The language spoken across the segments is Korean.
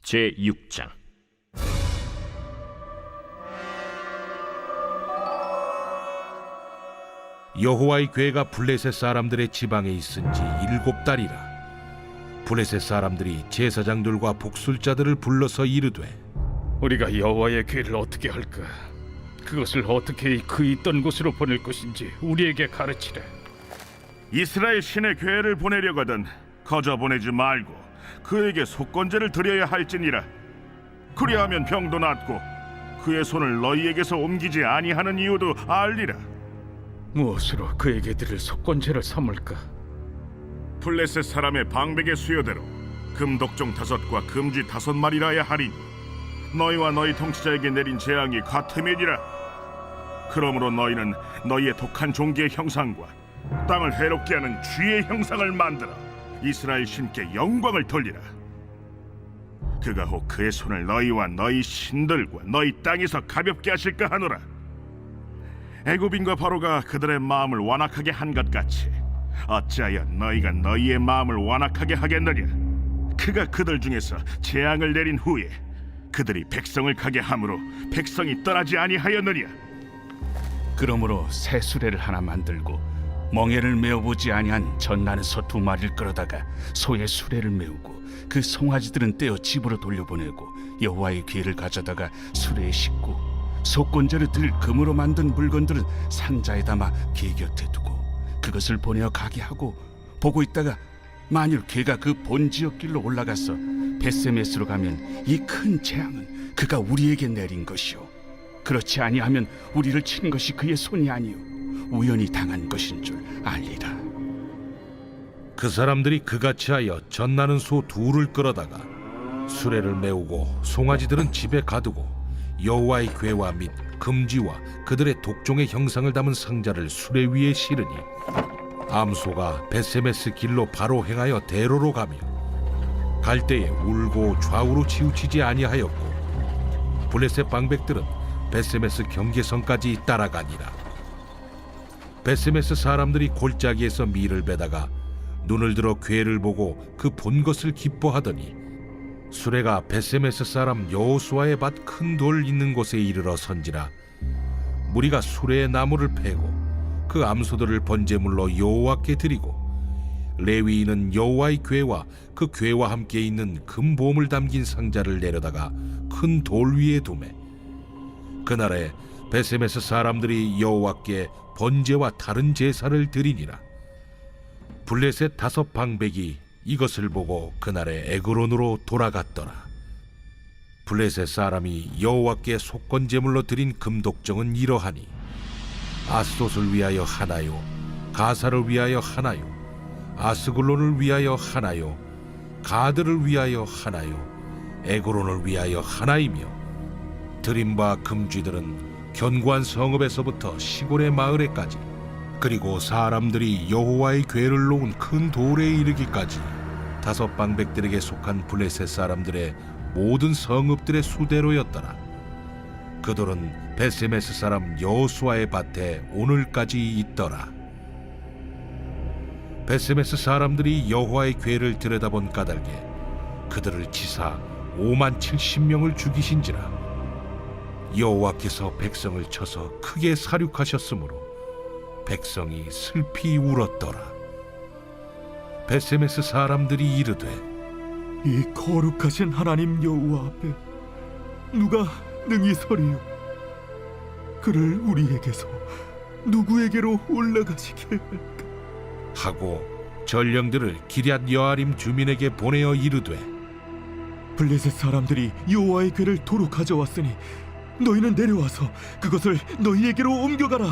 제6장. 여호와의 궤가 블레셋 사람들의 지방에 있은 지 7달이라. 블레셋 사람들이 제사장들과 복술자들을 불러서 이르되, 우리가 여호와의 궤를 어떻게 할까? 그것을 어떻게 그 있던 곳으로 보낼 것인지 우리에게 가르치래. 이스라엘 신의 궤를 보내려거든 거저 보내지 말고 그에게 속건제를 드려야 할지니라. 그리하면 병도 낫고 그의 손을 너희에게서 옮기지 아니하는 이유도 알리라. 무엇으로 그에게 드릴 속건제를 삼을까? 블레셋 사람의 방백의 수요대로 금독종 5과 금쥐 5마리라야 하리니 너희와 너희 통치자에게 내린 재앙이 같음이니라. 그러므로 너희는 너희의 독한 종기의 형상과 땅을 해롭게 하는 쥐의 형상을 만들어 이스라엘 신께 영광을 돌리라. 그가 혹 그의 손을 너희와 너희 신들과 너희 땅에서 가볍게 하실까 하노라. 애굽인과 바로가 그들의 마음을 완악하게 한 것 같이 어찌하여 너희가 너희의 마음을 완악하게 하겠느냐. 그가 그들 중에서 재앙을 내린 후에 그들이 백성을 가게 함으로 백성이 떠나지 아니하였느냐. 그러므로 새 수레를 하나 만들고 멍에를 메어보지 아니한 전난에서 2마리를 끌어다가 소의 수레를 메우고 그 송아지들은 떼어 집으로 돌려보내고 여호와의 궤를 가져다가 수레에 싣고 속건제를 들 금으로 만든 물건들은 상자에 담아 궤 곁에 두고 그것을 보내어 가게 하고 보고 있다가 만일 궤가 그 본 지역 길로 올라가서 벳세메스로 가면 이 큰 재앙은 그가 우리에게 내린 것이요 그렇지 아니하면 우리를 친 것이 그의 손이 아니요 우연히 당한 것인 줄 알리라. 그 사람들이 그같이 하여 젖나는 소 2를 끌어다가 수레를 메우고 송아지들은 집에 가두고 여호와의 궤와 및 금지와 그들의 독종의 형상을 담은 상자를 수레 위에 실으니 암소가 벳세메스 길로 바로 행하여 대로로 가며 갈 때에 울고 좌우로 치우치지 아니하였고 블레셋 방백들은 벳세메스 경계선까지 따라가니라. 벳세메스 사람들이 골짜기에서 밀을 베다가 눈을 들어 궤를 보고 그 본 것을 기뻐하더니 수레가 벳세메스 사람 여호수아의 밭 큰 돌 있는 곳에 이르러 선지라. 무리가 수레의 나무를 패고 그 암소들을 번제물로 여호와께 드리고 레위인은 여호와의 궤와 그 궤와 함께 있는 금보물 담긴 상자를 내려다가 큰 돌 위에 두매. 그날에 벳세메스 사람들이 여호와께 번제와 다른 제사를 드리니라. 블레셋 5 방백이 이것을 보고 그날에 에그론으로 돌아갔더라. 블레셋 사람이 여호와께 속건제물로 드린 금독정은 이러하니 아스돗을 위하여 하나요, 가사를 위하여 하나요, 아스글론을 위하여 하나요, 가드를 위하여 하나요, 에그론을 위하여 하나이며 드린 바 금쥐들은 견고한 성읍에서부터 시골의 마을에까지 그리고 사람들이 여호와의 궤를 놓은 큰 돌에 이르기까지 5 방백들에게 속한 블레셋 사람들의 모든 성읍들의 수대로였더라. 그 돌은 벳세메스 사람 여호수아의 밭에 오늘까지 있더라. 벳세메스 사람들이 여호와의 궤를 들여다본 까닭에 그들을 치사 570명을 죽이신지라. 여호와께서 백성을 쳐서 크게 사륙하셨으므로 백성이 슬피 울었더라. 벳세메스 사람들이 이르되 이 거룩하신 하나님 여호와 앞에 누가 능히 서리요? 그를 우리에게서 누구에게로 올라가시게 할까? 하고 전령들을 기럇 여아림 주민에게 보내어 이르되 블레셋 사람들이 여호와의 궤를 도로 가져왔으니 너희는 내려와서 그것을 너희에게로 옮겨가라.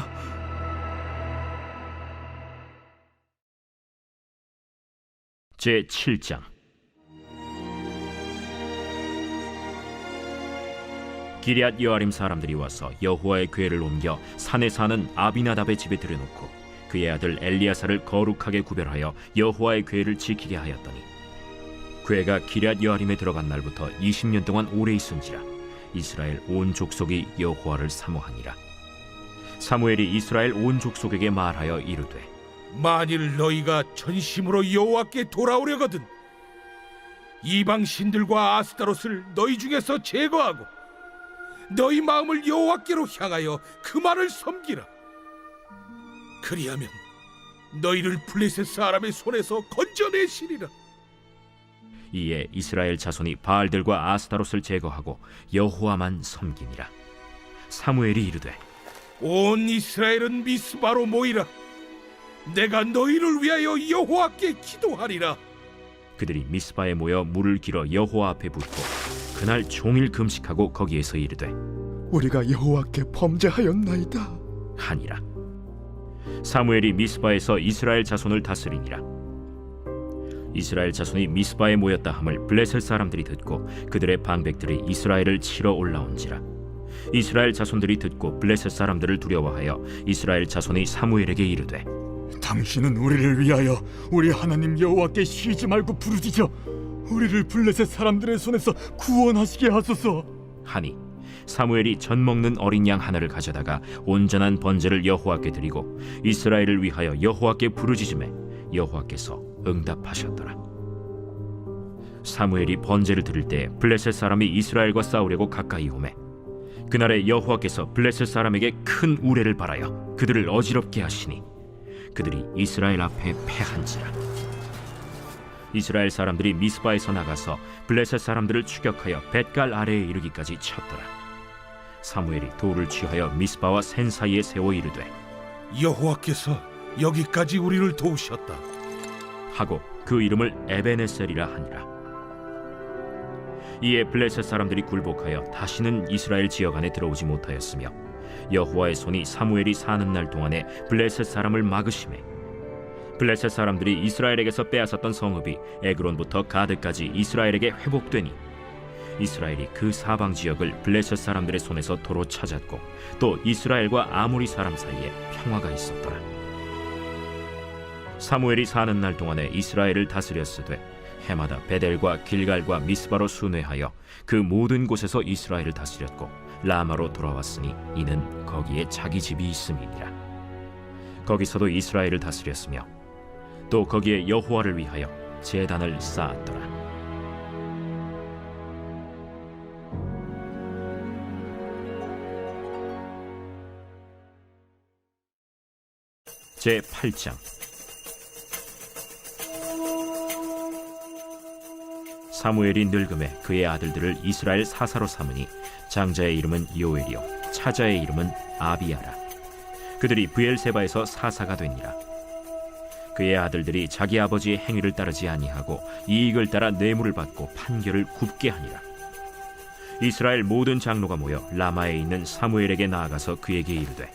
제7장. 기럇 여아림 사람들이 와서 여호와의 궤를 옮겨 산에 사는 아비나답의 집에 들여놓고 그의 아들 엘리야사를 거룩하게 구별하여 여호와의 궤를 지키게 하였더니 궤가 기럇 여아림에 들어간 날부터 20년 동안 오래 있은지라. 이스라엘 온 족속이 여호와를 사모하니라. 사무엘이 이스라엘 온 족속에게 말하여 이르되 만일 너희가 전심으로 여호와께 돌아오려거든 이방 신들과 아스타롯을 너희 중에서 제거하고 너희 마음을 여호와께로 향하여 그만을 섬기라. 그리하면 너희를 블레셋 사람의 손에서 건져내시리라. 이에 이스라엘 자손이 바알들과 아스타롯을 제거하고 여호와만 섬기니라. 사무엘이 이르되 온 이스라엘은 미스바로 모이라. 내가 너희를 위하여 여호와께 기도하리라. 그들이 미스바에 모여 물을 길어 여호와 앞에 붓고 그날 종일 금식하고 거기에서 이르되 우리가 여호와께 범죄하였나이다 하니라. 사무엘이 미스바에서 이스라엘 자손을 다스리니라. 이스라엘 자손이 미스바에 모였다 함을 블레셋 사람들이 듣고 그들의 방백들이 이스라엘을 치러 올라온지라. 이스라엘 자손들이 듣고 블레셋 사람들을 두려워하여 이스라엘 자손이 사무엘에게 이르되 당신은 우리를 위하여 우리 하나님 여호와께 쉬지 말고 부르짖어 우리를 블레셋 사람들의 손에서 구원하시게 하소서 하니 사무엘이 젖 먹는 어린 양 하나를 가져다가 온전한 번제를 여호와께 드리고 이스라엘을 위하여 여호와께 부르짖음에 여호와께서 응답하셨더라. 사무엘이 번제를 드릴 때 블레셋 사람이 이스라엘과 싸우려고 가까이 오매 그날에 여호와께서 블레셋 사람에게 큰 우레를 발하여 그들을 어지럽게 하시니 그들이 이스라엘 앞에 패한지라. 이스라엘 사람들이 미스바에서 나가서 블레셋 사람들을 추격하여 벳갈 아래에 이르기까지 쳤더라. 사무엘이 돌을 취하여 미스바와 센 사이에 세워 이르되 여호와께서 여기까지 우리를 도우셨다 하고 그 이름을 에베네셀이라 하니라. 이에 블레셋 사람들이 굴복하여 다시는 이스라엘 지역 안에 들어오지 못하였으며 여호와의 손이 사무엘이 사는 날 동안에 블레셋 사람을 막으심에 블레셋 사람들이 이스라엘에게서 빼앗았던 성읍이 에그론부터 가드까지 이스라엘에게 회복되니 이스라엘이 그 사방 지역을 블레셋 사람들의 손에서 도로 찾았고 또 이스라엘과 아모리 사람 사이에 평화가 있었더라. 사무엘이 사는 날 동안에 이스라엘을 다스렸으되 해마다 베델과 길갈과 미스바로 순회하여 그 모든 곳에서 이스라엘을 다스렸고 라마로 돌아왔으니 이는 거기에 자기 집이 있음이니라. 거기서도 이스라엘을 다스렸으며 또 거기에 여호와를 위하여 제단을 쌓았더라. 제 8장. 사무엘이 늙음에 그의 아들들을 이스라엘 사사로 삼으니 장자의 이름은 요엘이요 차자의 이름은 아비야라. 그들이 브엘세바에서 사사가 되니라. 그의 아들들이 자기 아버지의 행위를 따르지 아니하고 이익을 따라 뇌물을 받고 판결을 굽게 하니라. 이스라엘 모든 장로가 모여 라마에 있는 사무엘에게 나아가서 그에게 이르되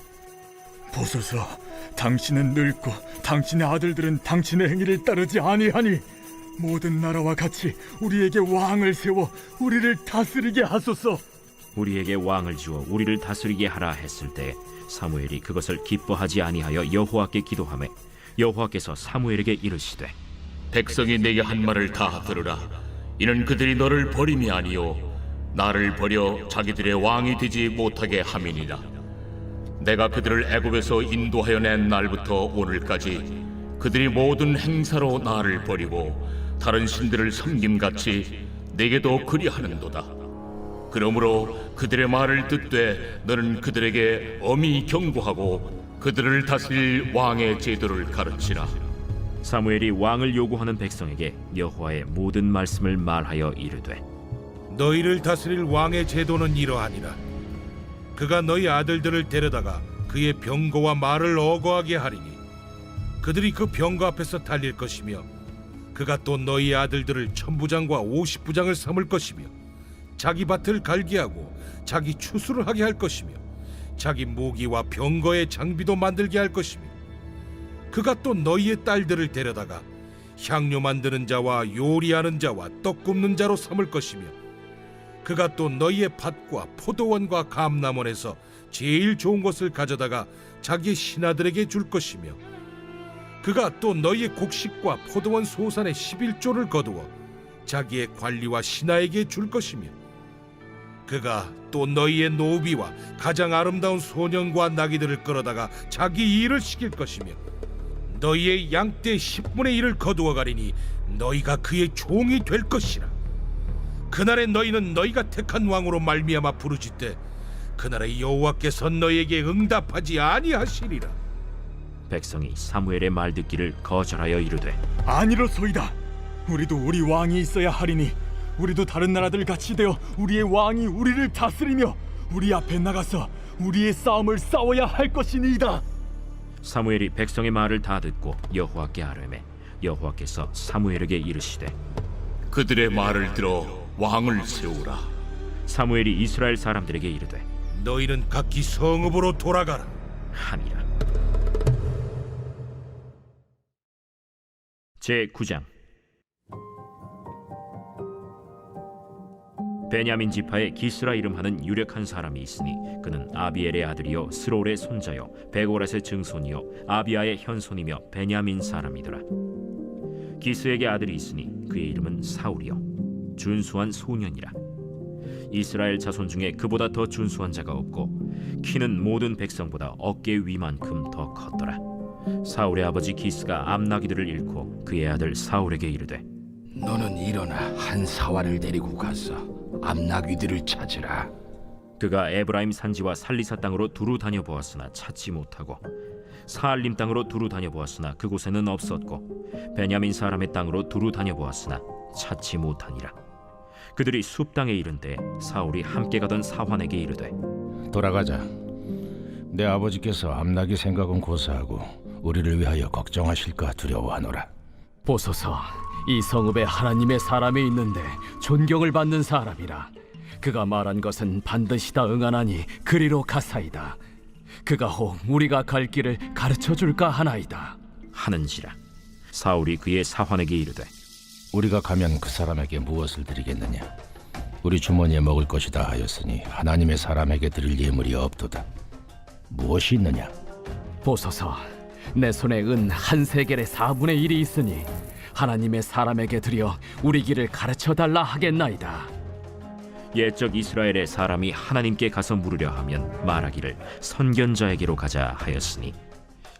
보소서 당신은 늙고 당신의 아들들은 당신의 행위를 따르지 아니하니 모든 나라와 같이 우리에게 왕을 세워 우리를 다스리게 하소서. 우리에게 왕을 주어 우리를 다스리게 하라 했을 때 사무엘이 그것을 기뻐하지 아니하여 여호와께 기도하매 여호와께서 사무엘에게 이르시되 백성이 내게 한 말을 다 들으라. 이는 그들이 너를 버림이 아니요 나를 버려 자기들의 왕이 되지 못하게 함이니라. 내가 그들을 애굽에서 인도하여 낸 날부터 오늘까지 그들이 모든 행사로 나를 버리고 다른 신들을 섬김같이 내게도 그리하는도다. 그러므로 그들의 말을 듣되 너는 그들에게 엄히 경고하고 그들을 다스릴 왕의 제도를 가르치라. 사무엘이 왕을 요구하는 백성에게 여호와의 모든 말씀을 말하여 이르되 너희를 다스릴 왕의 제도는 이러하니라. 그가 너희 아들들을 데려다가 그의 병거와 말을 어거하게 하리니 그들이 그 병거 앞에서 달릴 것이며 그가 또 너희 아들들을 1000부장과 50부장을 삼을 것이며 자기 밭을 갈게 하고 자기 추수를 하게 할 것이며 자기 모기와 병거의 장비도 만들게 할 것이며 그가 또 너희의 딸들을 데려다가 향료 만드는 자와 요리하는 자와 떡 굽는 자로 삼을 것이며 그가 또 너희의 밭과 포도원과 감람원에서 제일 좋은 것을 가져다가 자기 신하들에게 줄 것이며 그가 또 너희의 곡식과 포도원 소산의 11조를 거두어 자기의 관리와 신하에게 줄 것이며 그가 또 너희의 노비와 가장 아름다운 소년과 나귀들을 끌어다가 자기 일을 시킬 것이며 너희의 양떼 10분의 1을 거두어 가리니 너희가 그의 종이 될 것이라. 그날에 너희는 너희가 택한 왕으로 말미암아 부르짖되 그날에 여호와께서 너희에게 응답하지 아니하시리라. 백성이 사무엘의 말 듣기를 거절하여 이르되 아니로소이다. 우리도 우리 왕이 있어야 하리니 우리도 다른 나라들 같이 되어 우리의 왕이 우리를 다스리며 우리 앞에 나가서 우리의 싸움을 싸워야 할 것이니이다. 사무엘이 백성의 말을 다 듣고 여호와께 아뢰매 여호와께서 사무엘에게 이르시되 그들의 말을 들어 왕을 세우라. 사무엘이 이스라엘 사람들에게 이르되 너희는 각기 성읍으로 돌아가라. 하니라. 제9장 베냐민 지파에 기스라 이름하는 유력한 사람이 있으니 그는 아비엘의 아들이요 스롤의 손자요 베고랏의 증손이요 아비아의 현손이며 베냐민 사람이더라. 기스에게 아들이 있으니 그의 이름은 사울이요 준수한 소년이라. 이스라엘 자손 중에 그보다 더 준수한 자가 없고 키는 모든 백성보다 어깨 위만큼 더 컸더라. 사울의 아버지 기스가 암나기들을 잃고 그의 아들 사울에게 이르되 너는 일어나 한 사활을 데리고 가서 암나귀들을 찾으라. 그가 에브라임 산지와 살리사 땅으로 두루 다녀보았으나 찾지 못하고 사알림 땅으로 두루 다녀보았으나 그곳에는 없었고 베냐민 사람의 땅으로 두루 다녀보았으나 찾지 못하니라. 그들이 숲 땅에 이른 때 사울이 함께 가던 사환에게 이르되 돌아가자. 내 아버지께서 암나귀 생각은 고사하고 우리를 위하여 걱정하실까 두려워하노라. 보소서, 이 성읍에 하나님의 사람이 있는데 존경을 받는 사람이라. 그가 말한 것은 반드시 다 응하나니 그리로 가사이다. 그가 혹 우리가 갈 길을 가르쳐 줄까 하나이다 하는지라. 사울이 그의 사환에게 이르되 우리가 가면 그 사람에게 무엇을 드리겠느냐? 우리 주머니에 먹을 것이다 하였으니 하나님의 사람에게 드릴 예물이 없도다. 무엇이 있느냐? 보소서, 내 손에 은 한 세겔의 4분의 1이 있으니 하나님의 사람에게 드려 우리 길을 가르쳐 달라 하겠나이다. 옛적 이스라엘의 사람이 하나님께 가서 물으려 하면 말하기를 선견자에게로 가자 하였으니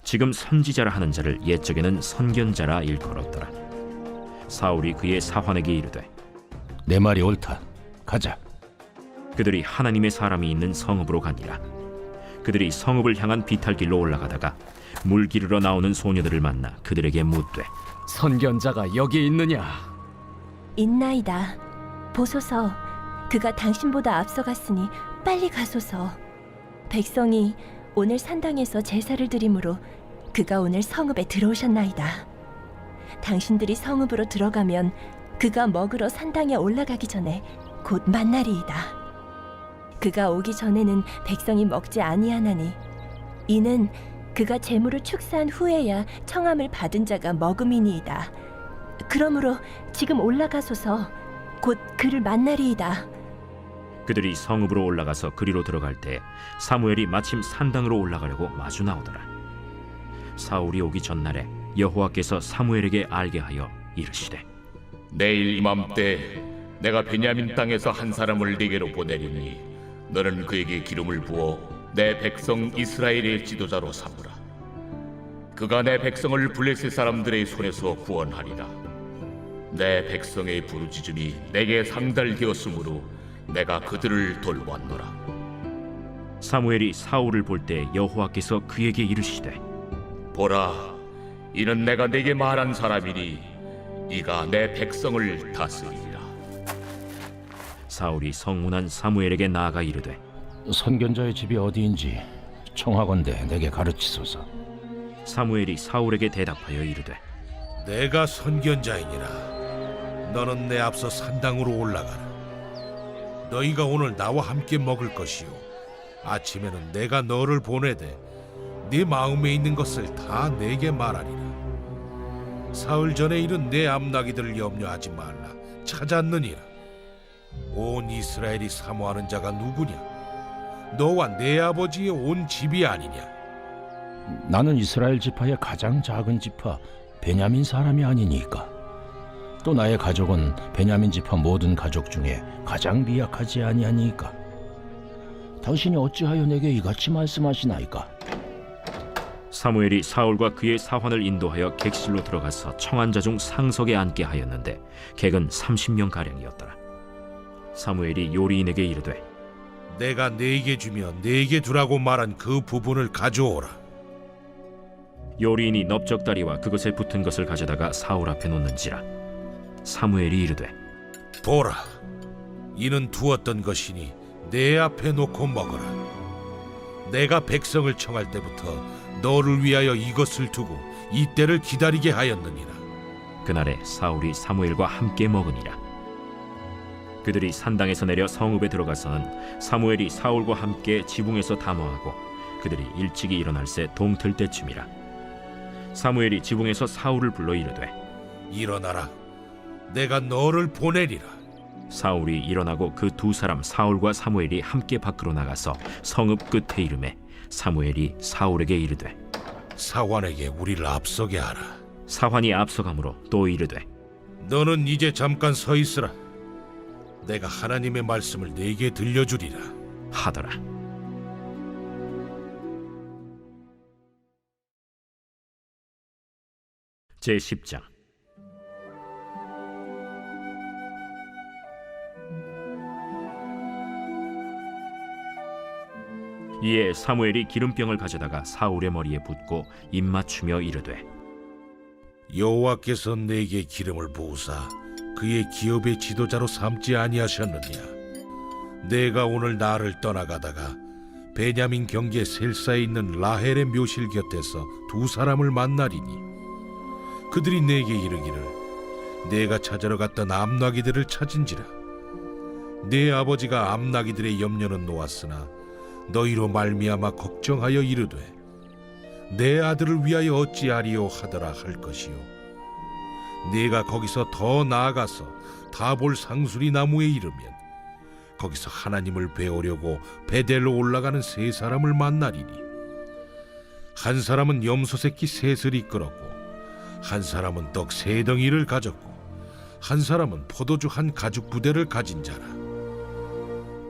지금 선지자라 하는 자를 옛적에는 선견자라 일컬었더라. 사울이 그의 사환에게 이르되 내 말이 옳다. 가자. 그들이 하나님의 사람이 있는 성읍으로 가니라. 그들이 성읍을 향한 비탈길로 올라가다가 물 기르러 나오는 소녀들을 만나 그들에게 묻되 선견자가 여기 있느냐? 있나이다. 보소서, 그가 당신보다 앞서갔으니 빨리 가소서. 백성이 오늘 산당에서 제사를 드리므로 그가 오늘 성읍에 들어오셨나이다. 당신들이 성읍으로 들어가면 그가 먹으러 산당에 올라가기 전에 곧 만나리이다. 그가 오기 전에는 백성이 먹지 아니하나니 이는 그가 재물을 축사한 후에야 청함을 받은 자가 먹음이니이다. 그러므로 지금 올라가소서. 곧 그를 만나리이다. 그들이 성읍으로 올라가서 그리로 들어갈 때 사무엘이 마침 산당으로 올라가려고 마주 나오더라. 사울이 오기 전날에 여호와께서 사무엘에게 알게 하여 이르시되 내일 이맘때 내가 베냐민 땅에서 한 사람을 네게로 보내리니 너는 그에게 기름을 부어 내 백성 이스라엘의 지도자로 삼으라. 그가 내 백성을 블레셋 사람들의 손에서 구원하리라. 내 백성의 부르짖음이 내게 상달되었으므로 내가 그들을 돌보았노라. 사무엘이 사울을 볼 때 여호와께서 그에게 이르시되 보라, 이는 내가 네게 말한 사람이니 이가 내 백성을 다스리리라. 사울이 성문한 사무엘에게 나아가 이르되 선견자의 집이 어디인지 청하건대 내게 가르치소서. 사무엘이 사울에게 대답하여 이르되 내가 선견자이니라. 너는 내 앞서 산당으로 올라가라. 너희가 오늘 나와 함께 먹을 것이요 아침에는 내가 너를 보내되 네 마음에 있는 것을 다 내게 말하리라. 사흘 전에 이른 내 암나기들을 염려하지 말라. 찾았느니라. 온 이스라엘이 사모하는 자가 누구냐? 너와 내 아버지의 온 집이 아니냐? 나는 이스라엘 지파의 가장 작은 지파 베냐민 사람이 아니니까. 또 나의 가족은 베냐민 지파 모든 가족 중에 가장 미약하지 아니하니까. 당신이 어찌하여 내게 이같이 말씀하시나이까? 사무엘이 사울과 그의 사환을 인도하여 객실로 들어가서 청한 자 중 상석에 앉게 하였는데 객은 30명 가량이었더라. 사무엘이 요리인에게 이르되 내가 네게 주며 네게 두라고 말한 그 부분을 가져오라. 요리인이 넓적다리와 그것에 붙은 것을 가져다가 사울 앞에 놓는지라. 사무엘이 이르되 보라, 이는 두었던 것이니 내 앞에 놓고 먹어라. 내가 백성을 청할 때부터 너를 위하여 이것을 두고 이 때를 기다리게 하였느니라. 그날에 사울이 사무엘과 함께 먹으니라. 그들이 산당에서 내려 성읍에 들어가서는 사무엘이 사울과 함께 지붕에서 담화하고 그들이 일찍이 일어날새 동틀 때쯤이라. 사무엘이 지붕에서 사울을 불러 이르되 일어나라, 내가 너를 보내리라. 사울이 일어나고 그 두 사람 사울과 사무엘이 함께 밖으로 나가서 성읍 끝에 이르매 사무엘이 사울에게 이르되 사환에게 우리를 앞서게 하라. 사환이 앞서가므로 또 이르되 너는 이제 잠깐 서 있으라. 내가 하나님의 말씀을 네게 들려주리라 하더라. 제10장. 이에 사무엘이 기름병을 가져다가 사울의 머리에 붓고 입맞추며 이르되 여호와께서 내게 기름을 부으사 그의 기업의 지도자로 삼지 아니하셨느냐. 내가 오늘 나를 떠나가다가 베냐민 경계 셀사에 있는 라헬의 묘실 곁에서 두 사람을 만나리니 그들이 내게 이르기를 내가 찾으러 갔던 암나기들을 찾은지라. 내 아버지가 암나기들의 염려는 놓았으나 너희로 말미암아 걱정하여 이르되 내 아들을 위하여 어찌하리요 하더라 할 것이요. 네가 거기서 더 나아가서 다볼 상수리 나무에 이르면 거기서 하나님을 배우려고 베델로 올라가는 세 사람을 만나리니 한 사람은 염소 새끼 셋을 이끌었고 한 사람은 떡 세 덩이를 가졌고 한 사람은 포도주 한 가죽 부대를 가진 자라.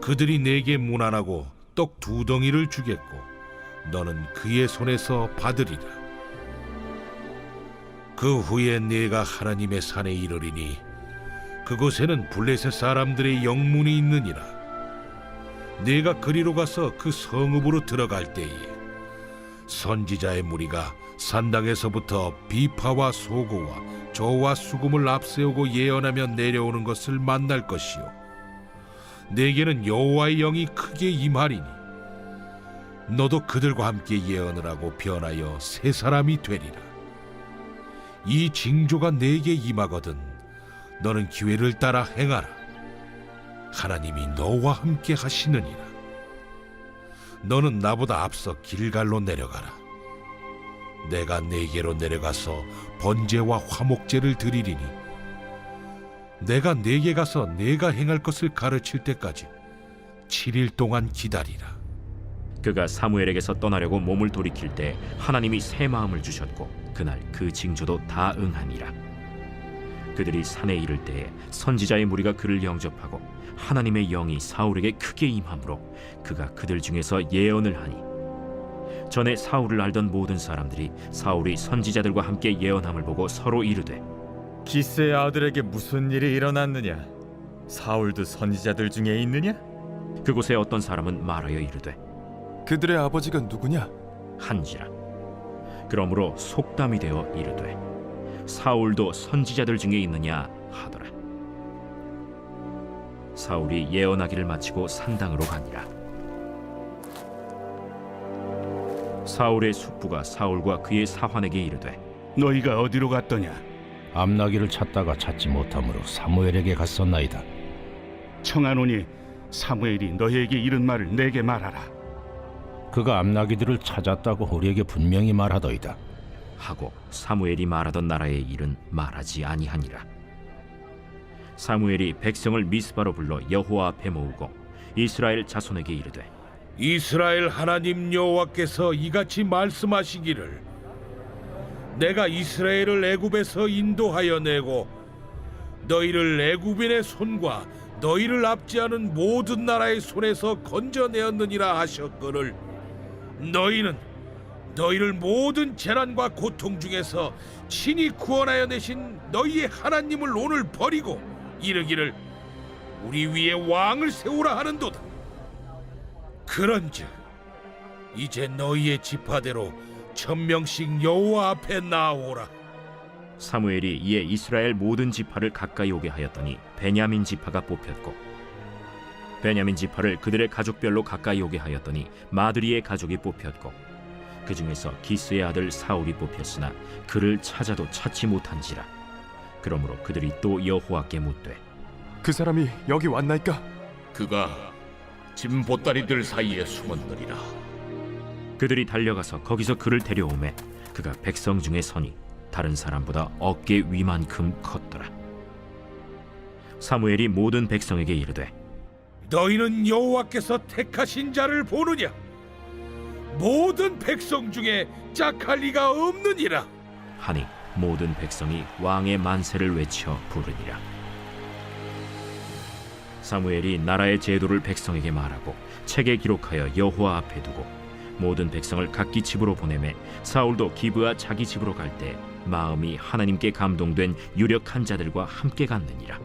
그들이 내게 문안하고 떡 두 덩이를 주겠고 너는 그의 손에서 받으리라. 그 후에 내가 하나님의 산에 이르리니 그곳에는 블레셋 사람들의 영문이 있느니라. 내가 그리로 가서 그 성읍으로 들어갈 때에 선지자의 무리가 산당에서부터 비파와 소고와 저와 수금을 앞세우고 예언하며 내려오는 것을 만날 것이요. 내게는 여호와의 영이 크게 임하리니 너도 그들과 함께 예언을 하고 변하여 새 사람이 되리라. 이 징조가 내게 임하거든 너는 기회를 따라 행하라. 하나님이 너와 함께 하시느니라. 너는 나보다 앞서 길갈로 내려가라. 내가 네게로 내려가서 번제와 화목제를 드리리니 내가 네게 가서 내가 행할 것을 가르칠 때까지 7일 동안 기다리라. 그가 사무엘에게서 떠나려고 몸을 돌이킬 때 하나님이 새 마음을 주셨고 그날 그 징조도 다 응하니라. 그들이 산에 이를 때에 선지자의 무리가 그를 영접하고 하나님의 영이 사울에게 크게 임함으로 그가 그들 중에서 예언을 하니 전에 사울을 알던 모든 사람들이 사울이 선지자들과 함께 예언함을 보고 서로 이르되 기스의 아들에게 무슨 일이 일어났느냐? 사울도 선지자들 중에 있느냐? 그곳에 어떤 사람은 말하여 이르되 그들의 아버지가 누구냐? 한지라. 그러므로 속담이 되어 이르되 사울도 선지자들 중에 있느냐 하더라. 사울이 예언하기를 마치고 산당으로 가니라. 사울의 숙부가 사울과 그의 사환에게 이르되 너희가 어디로 갔더냐? 암나기를 찾다가 찾지 못하므로 사무엘에게 갔었나이다. 청하노니 사무엘이 너희에게 이른 말을 내게 말하라. 그가 암나기들을 찾았다고 우리에게 분명히 말하더이다. 하고 사무엘이 말하던 나라의 일은 말하지 아니하니라. 사무엘이 백성을 미스바로 불러 여호와 앞에 모으고 이스라엘 자손에게 이르되 이스라엘 하나님 여호와께서 이같이 말씀하시기를 내가 이스라엘을 애굽에서 인도하여 내고 너희를 애굽인의 손과 너희를 압제하는 모든 나라의 손에서 건져내었느니라 하셨거늘 너희는 너희를 모든 재난과 고통 중에서 친히 구원하여 내신 너희의 하나님을 오늘 버리고 이르기를 우리 위에 왕을 세우라 하는도다. 그런즉 이제 너희의 지파대로 1000명씩 여호와 앞에 나오라. 사무엘이 이에 이스라엘 모든 지파를 가까이 오게 하였더니 베냐민 지파가 뽑혔고, 베냐민 지파를 그들의 가족별로 가까이 오게 하였더니 마드리의 가족이 뽑혔고, 그 중에서 기스의 아들 사울이 뽑혔으나 그를 찾아도 찾지 못한지라. 그러므로 그들이 또 여호와께 묻되, 그 사람이 여기 왔나이까? 그가 짐 보따리들 사이에 숨었느니라. 그들이 달려가서 거기서 그를 데려오매 그가 백성 중에 서니 다른 사람보다 어깨 위만큼 컸더라. 사무엘이 모든 백성에게 이르되, 너희는 여호와께서 택하신 자를 보느냐? 모든 백성 중에 짝할 리가 없느니라. 하니 모든 백성이 왕의 만세를 외쳐 부르니라. 사무엘이 나라의 제도를 백성에게 말하고 책에 기록하여 여호와 앞에 두고 모든 백성을 각기 집으로 보내매 사울도 기브아 자기 집으로 갈 때 마음이 하나님께 감동된 유력한 자들과 함께 갔느니라.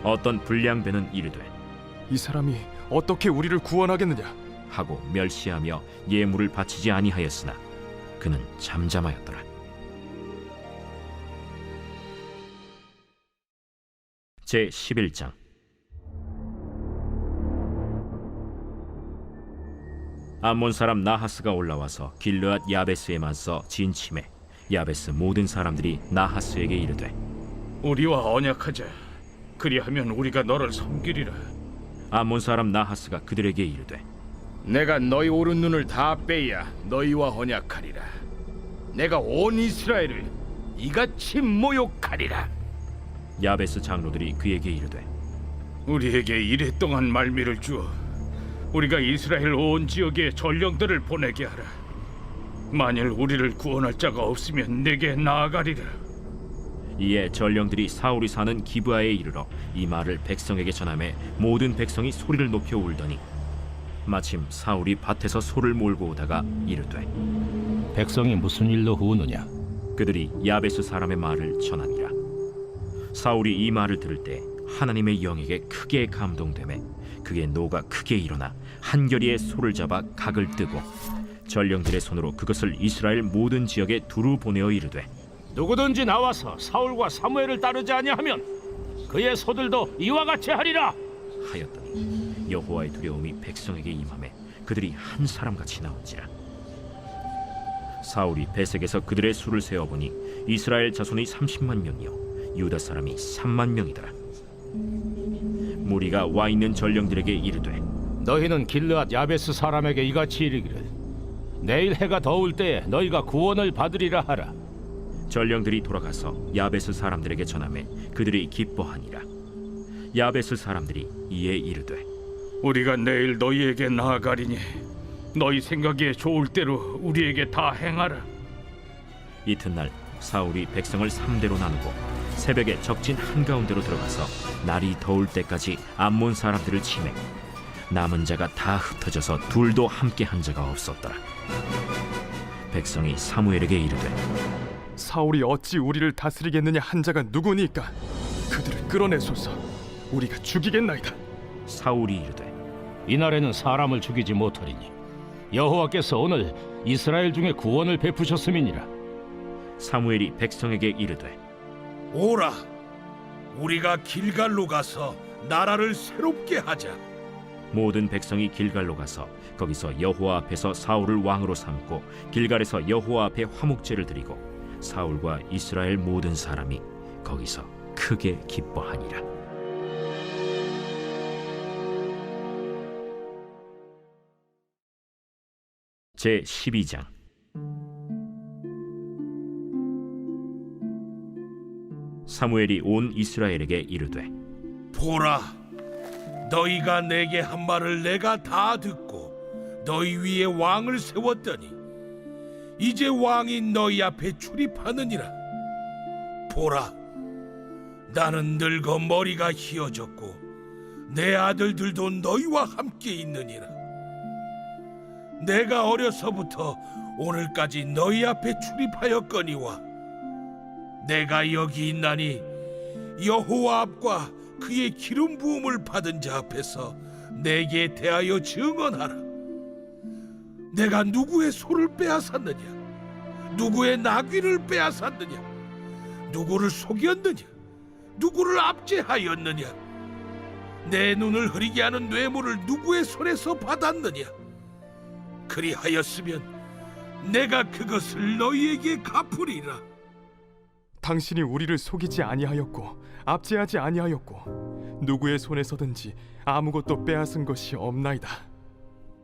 어떤 불량배는 이르되, 이 사람이 어떻게 우리를 구원하겠느냐? 하고 멸시하며 예물을 바치지 아니하였으나 그는 잠잠하였더라. 제 11장. 암몬 사람 나하스가 올라와서 길르앗 야베스에 맞서 진침해 야베스 모든 사람들이 나하스에게 이르되, 우리와 언약하자. 그리하면 우리가 너를 섬기리라. 암몬 사람 나하스가 그들에게 이르되, 내가 너희 오른 눈을 다 빼야 너희와 언약하리라. 내가 온 이스라엘을 이같이 모욕하리라. 야베스 장로들이 그에게 이르되, 우리에게 이랫동안 말미를 주어 우리가 이스라엘 온 지역에 전령들을 보내게 하라. 만일 우리를 구원할 자가 없으면 내게 나아가리라. 이에 전령들이 사울이 사는 기브아에 이르러 이 말을 백성에게 전하매 모든 백성이 소리를 높여 울더니 마침 사울이 밭에서 소를 몰고 오다가 이르되, 백성이 무슨 일로 우느냐? 그들이 야베스 사람의 말을 전하니라. 사울이 이 말을 들을 때 하나님의 영에게 크게 감동되매 그의 노가 크게 일어나 한결이의 소를 잡아 각을 뜨고 전령들의 손으로 그것을 이스라엘 모든 지역에 두루 보내어 이르되, 누구든지 나와서 사울과 사무엘을 따르지 아니하면 그의 소들도 이와 같이 하리라 하였더니 여호와의 두려움이 백성에게 임하매 그들이 한 사람같이 나온지라. 사울이 베색에서 그들의 수를 세어보니 이스라엘 자손이 30만 명이요 유다 사람이 3만 명이더라. 무리가 와 있는 전령들에게 이르되, 너희는 길르앗 야베스 사람에게 이같이 이르기를, 내일 해가 더울 때에 너희가 구원을 받으리라 하라. 전령들이 돌아가서 야베스 사람들에게 전하매 그들이 기뻐하니라. 야베스 사람들이 이에 이르되, 우리가 내일 너희에게 나아가리니 너희 생각에 좋을 대로 우리에게 다 행하라. 이튿날 사울이 백성을 3대로 나누고 새벽에 적진 한가운데로 들어가서 날이 더울 때까지 암몬 사람들을 치매 남은 자가 다 흩어져서 둘도 함께 한 자가 없었더라. 백성이 사무엘에게 이르되, 사울이 어찌 우리를 다스리겠느냐 한 자가 누구니까? 그들을 끌어내소서. 우리가 죽이겠나이다. 사울이 이르되, 이날에는 사람을 죽이지 못하리니 여호와께서 오늘 이스라엘 중에 구원을 베푸셨음이니라. 사무엘이 백성에게 이르되, 오라, 우리가 길갈로 가서 나라를 새롭게 하자. 모든 백성이 길갈로 가서 거기서 여호와 앞에서 사울을 왕으로 삼고 길갈에서 여호와 앞에 화목제를 드리고 사울과 이스라엘 모든 사람이 거기서 크게 기뻐하니라. 제 12장. 사무엘이 온 이스라엘에게 이르되, 보라, 너희가 내게 한 말을 내가 다 듣고 너희 위에 왕을 세웠더니 이제 왕이 너희 앞에 출입하느니라. 보라, 나는 늙어 머리가 희어졌고 내 아들들도 너희와 함께 있느니라. 내가 어려서부터 오늘까지 너희 앞에 출입하였거니와 내가 여기 있나니 여호와 앞과 그의 기름 부음을 받은 자 앞에서 내게 대하여 증언하라. 내가 누구의 소를 빼앗았느냐? 누구의 나귀를 빼앗았느냐? 누구를 속였느냐? 누구를 압제하였느냐? 내 눈을 흐리게 하는 뇌물을 누구의 손에서 받았느냐? 그리하였으면 내가 그것을 너희에게 갚으리라. 당신이 우리를 속이지 아니하였고 압제하지 아니하였고 누구의 손에서든지 아무것도 빼앗은 것이 없나이다.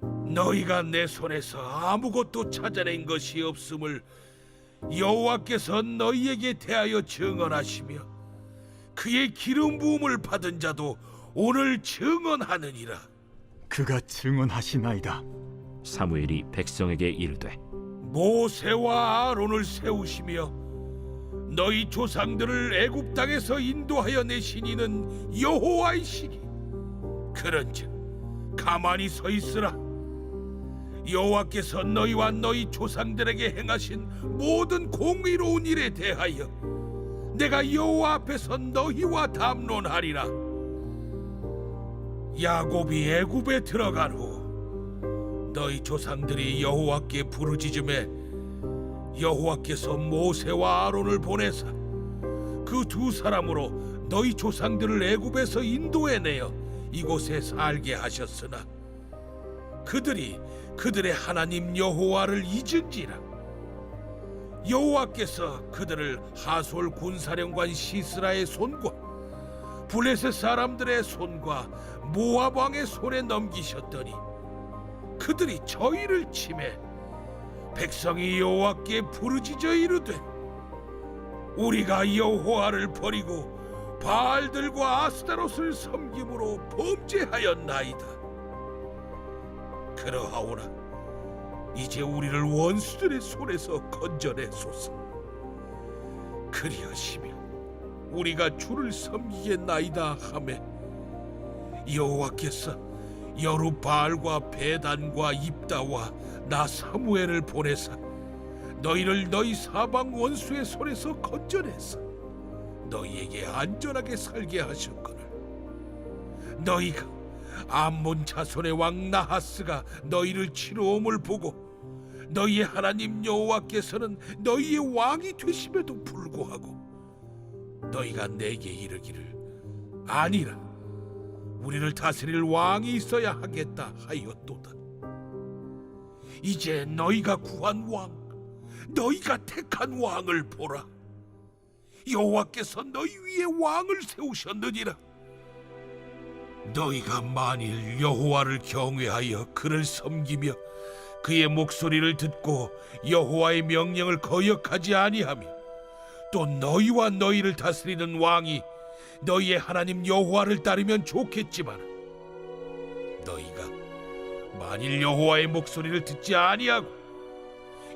너희가 내 손에서 아무것도 찾아낸 것이 없음을 여호와께서 너희에게 대하여 증언하시며 그의 기름 부음을 받은 자도 오늘 증언하느니라. 그가 증언하시나이다. 사무엘이 백성에게 이르되 모세와 아론을 세우시며 너희 조상들을 애굽 땅에서 인도하여 내신 이는 여호와이시니 그런즉 가만히 서 있으라. 여호와께서 너희와 너희 조상들에게 행하신 모든 공의로운 일에 대하여 내가 여호와 앞에서 너희와 담론하리라. 야곱이 애굽에 들어간 후 너희 조상들이 여호와께 부르짖음에 여호와께서 모세와 아론을 보내사 그 두 사람으로 너희 조상들을 애굽에서 인도해내어 이곳에 살게 하셨으나 그들이 그들의 하나님 여호와를 잊은지라. 여호와께서 그들을 하솔 군사령관 시스라의 손과 블레셋 사람들의 손과 모압 왕의 손에 넘기셨더니 그들이 저희를 치매 백성이 여호와께 부르짖어 이르되 우리가 여호와를 버리고 바알들과 아스타롯을 섬김으로 범죄하였나이다. 그러하오나 이제 우리를 원수들의 손에서 건져내소서. 그리하시며 우리가 주를 섬기겠나이다 하매 여호와께서 여룻바알과 베단과 입다와 나 사무엘을 보내사 너희를 너희 사방 원수의 손에서 건져내사 너희에게 안전하게 살게 하셨거늘 너희가 암몬 자손의 왕 나하스가 너희를 치러옴을 보고 너희의 하나님 여호와께서는 너희의 왕이 되심에도 불구하고 너희가 내게 이르기를 아니라 우리를 다스릴 왕이 있어야 하겠다 하였도다. 이제 너희가 구한 왕, 너희가 택한 왕을 보라. 여호와께서 너희 위에 왕을 세우셨느니라. 너희가 만일 여호와를 경외하여 그를 섬기며 그의 목소리를 듣고 여호와의 명령을 거역하지 아니하며 또 너희와 너희를 다스리는 왕이 너희의 하나님 여호와를 따르면 좋겠지만 너희가 만일 여호와의 목소리를 듣지 아니하고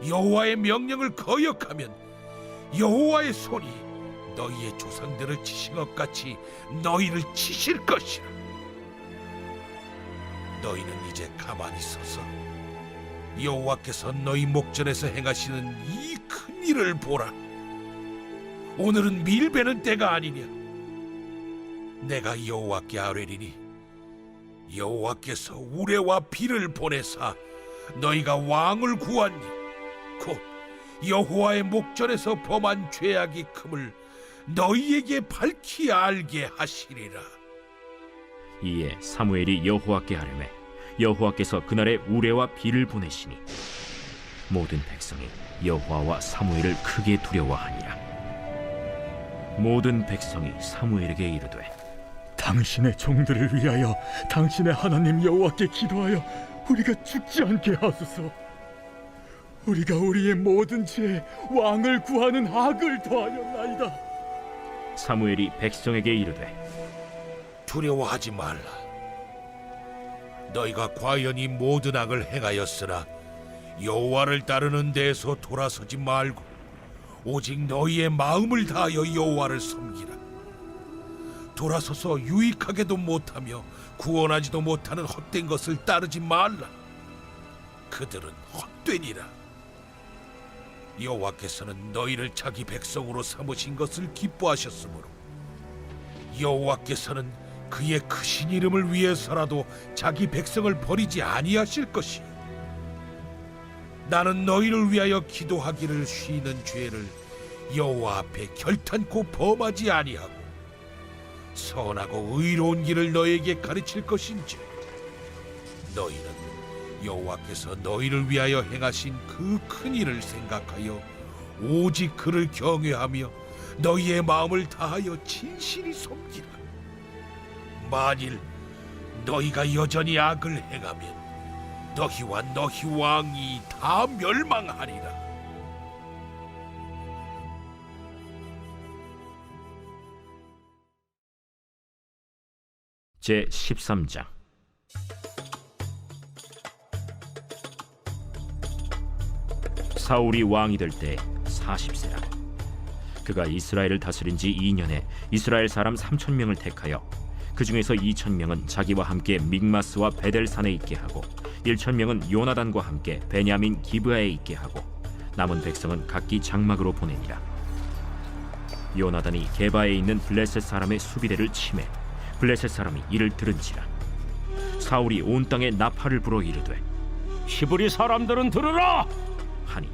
여호와의 명령을 거역하면 여호와의 손이 너희의 조상들을 치신 것 같이 너희를 치실 것이라. 너희는 이제 가만히 서서 여호와께서 너희 목전에서 행하시는 이 큰 일을 보라. 오늘은 밀베는 때가 아니냐. 내가 여호와께 아뢰리니 여호와께서 우레와 비를 보내사 너희가 왕을 구하니 곧 여호와의 목전에서 범한 죄악이 큼을 너희에게 밝히 알게 하시리라. 이에 사무엘이 여호와께 아뢰매 여호와께서 그날에 우레와 비를 보내시니 모든 백성이 여호와와 사무엘을 크게 두려워하니라. 모든 백성이 사무엘에게 이르되 당신의 종들을 위하여 당신의 하나님 여호와께 기도하여 우리가 죽지 않게 하소서. 우리가 우리의 모든 죄에 왕을 구하는 악을 더하였나이다. 사무엘이 백성에게 이르되 두려워하지 말라. 너희가 과연 이 모든 악을 행하였으나 여호와를 따르는 데에서 돌아서지 말고 오직 너희의 마음을 다하여 여호와를 섬기라. 돌아서서 유익하게도 못하며 구원하지도 못하는 헛된 것을 따르지 말라. 그들은 헛되니라. 여호와께서는 너희를 자기 백성으로 삼으신 것을 기뻐하셨으므로 여호와께서는 그의 크신 이름을 위해서라도 자기 백성을 버리지 아니하실 것이요 나는 너희를 위하여 기도하기를 쉬는 죄를 여호와 앞에 결탄코 범하지 아니하고 선하고 의로운 길을 너에게 가르칠 것인지 너희는 여호와께서 너희를 위하여 행하신 그 큰 일을 생각하여 오직 그를 경외하며 너희의 마음을 다하여 진실히 섬기라. 만일 너희가 여전히 악을 행하면 너희와 너희 왕이 다 멸망하리라. 제 13장. 사울이 왕이 될 때 40세라. 그가 이스라엘을 다스린 지 2년에 이스라엘 사람 3,000명을 택하여 그 중에서 2,000명은 자기와 함께 믹마스와 베델산에 있게 하고 1,000명은 요나단과 함께 베냐민 기브아에 있게 하고 남은 백성은 각기 장막으로 보내니라. 요나단이 게바에 있는 블레셋 사람의 수비대를 치매 블레셋 사람이 이를 들은지라. 사울이 온 땅에 나팔을 불어 이르되 히브리 사람들은 들으라. 하니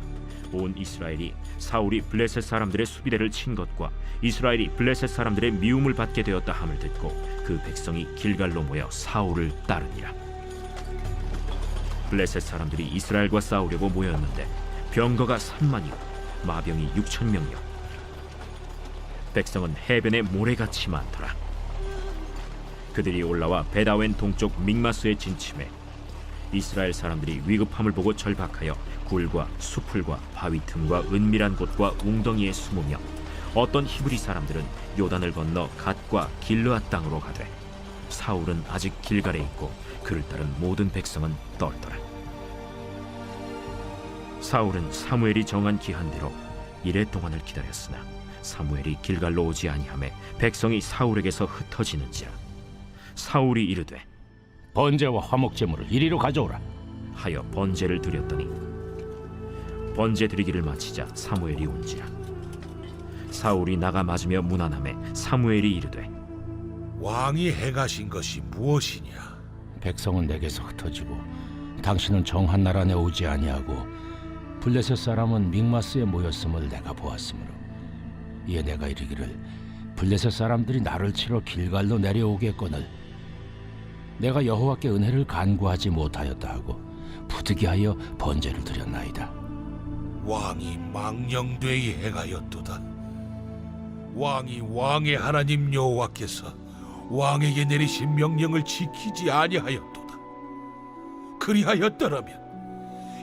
온 이스라엘이 사울이 블레셋 사람들의 수비대를 친 것과 이스라엘이 블레셋 사람들의 미움을 받게 되었다 함을 듣고 그 백성이 길갈로 모여 사울을 따르니라. 블레셋 사람들이 이스라엘과 싸우려고 모였는데 병거가 3만이요 마병이 6,000명이요 백성은 해변에 모래같이 많더라. 그들이 올라와 베다웬 동쪽 믹마스에 진침해 이스라엘 사람들이 위급함을 보고 절박하여 굴과 수풀과 바위 틈과 은밀한 곳과 웅덩이에 숨으며 어떤 히브리 사람들은 요단을 건너 갓과 길르앗 땅으로 가되 사울은 아직 길갈에 있고 그를 따른 모든 백성은 떨더라. 사울은 사무엘이 정한 기한대로 이레 동안을 기다렸으나 사무엘이 길갈로 오지 아니하매 백성이 사울에게서 흩어지는지라. 사울이 이르되 번제와 화목 제물을 이리로 가져오라 하여 번제를 드렸더니 번제 드리기를 마치자 사무엘이 온지라. 사울이 나가 맞으며 문안하매 사무엘이 이르되 왕이 행하신 것이 무엇이냐? 백성은 내게서 흩어지고 당신은 정한 나라 안에 오지 아니하고 블레셋 사람은 믹마스에 모였음을 내가 보았으므로 이에 내가 이르기를 블레셋 사람들이 나를 치러 길갈로 내려오겠거늘 내가 여호와께 은혜를 간구하지 못하였다 하고 부득이하여 번제를 드렸나이다. 왕이 망령되이 행하였도다. 왕이 왕의 하나님 여호와께서 왕에게 내리신 명령을 지키지 아니하였도다. 그리하였더라면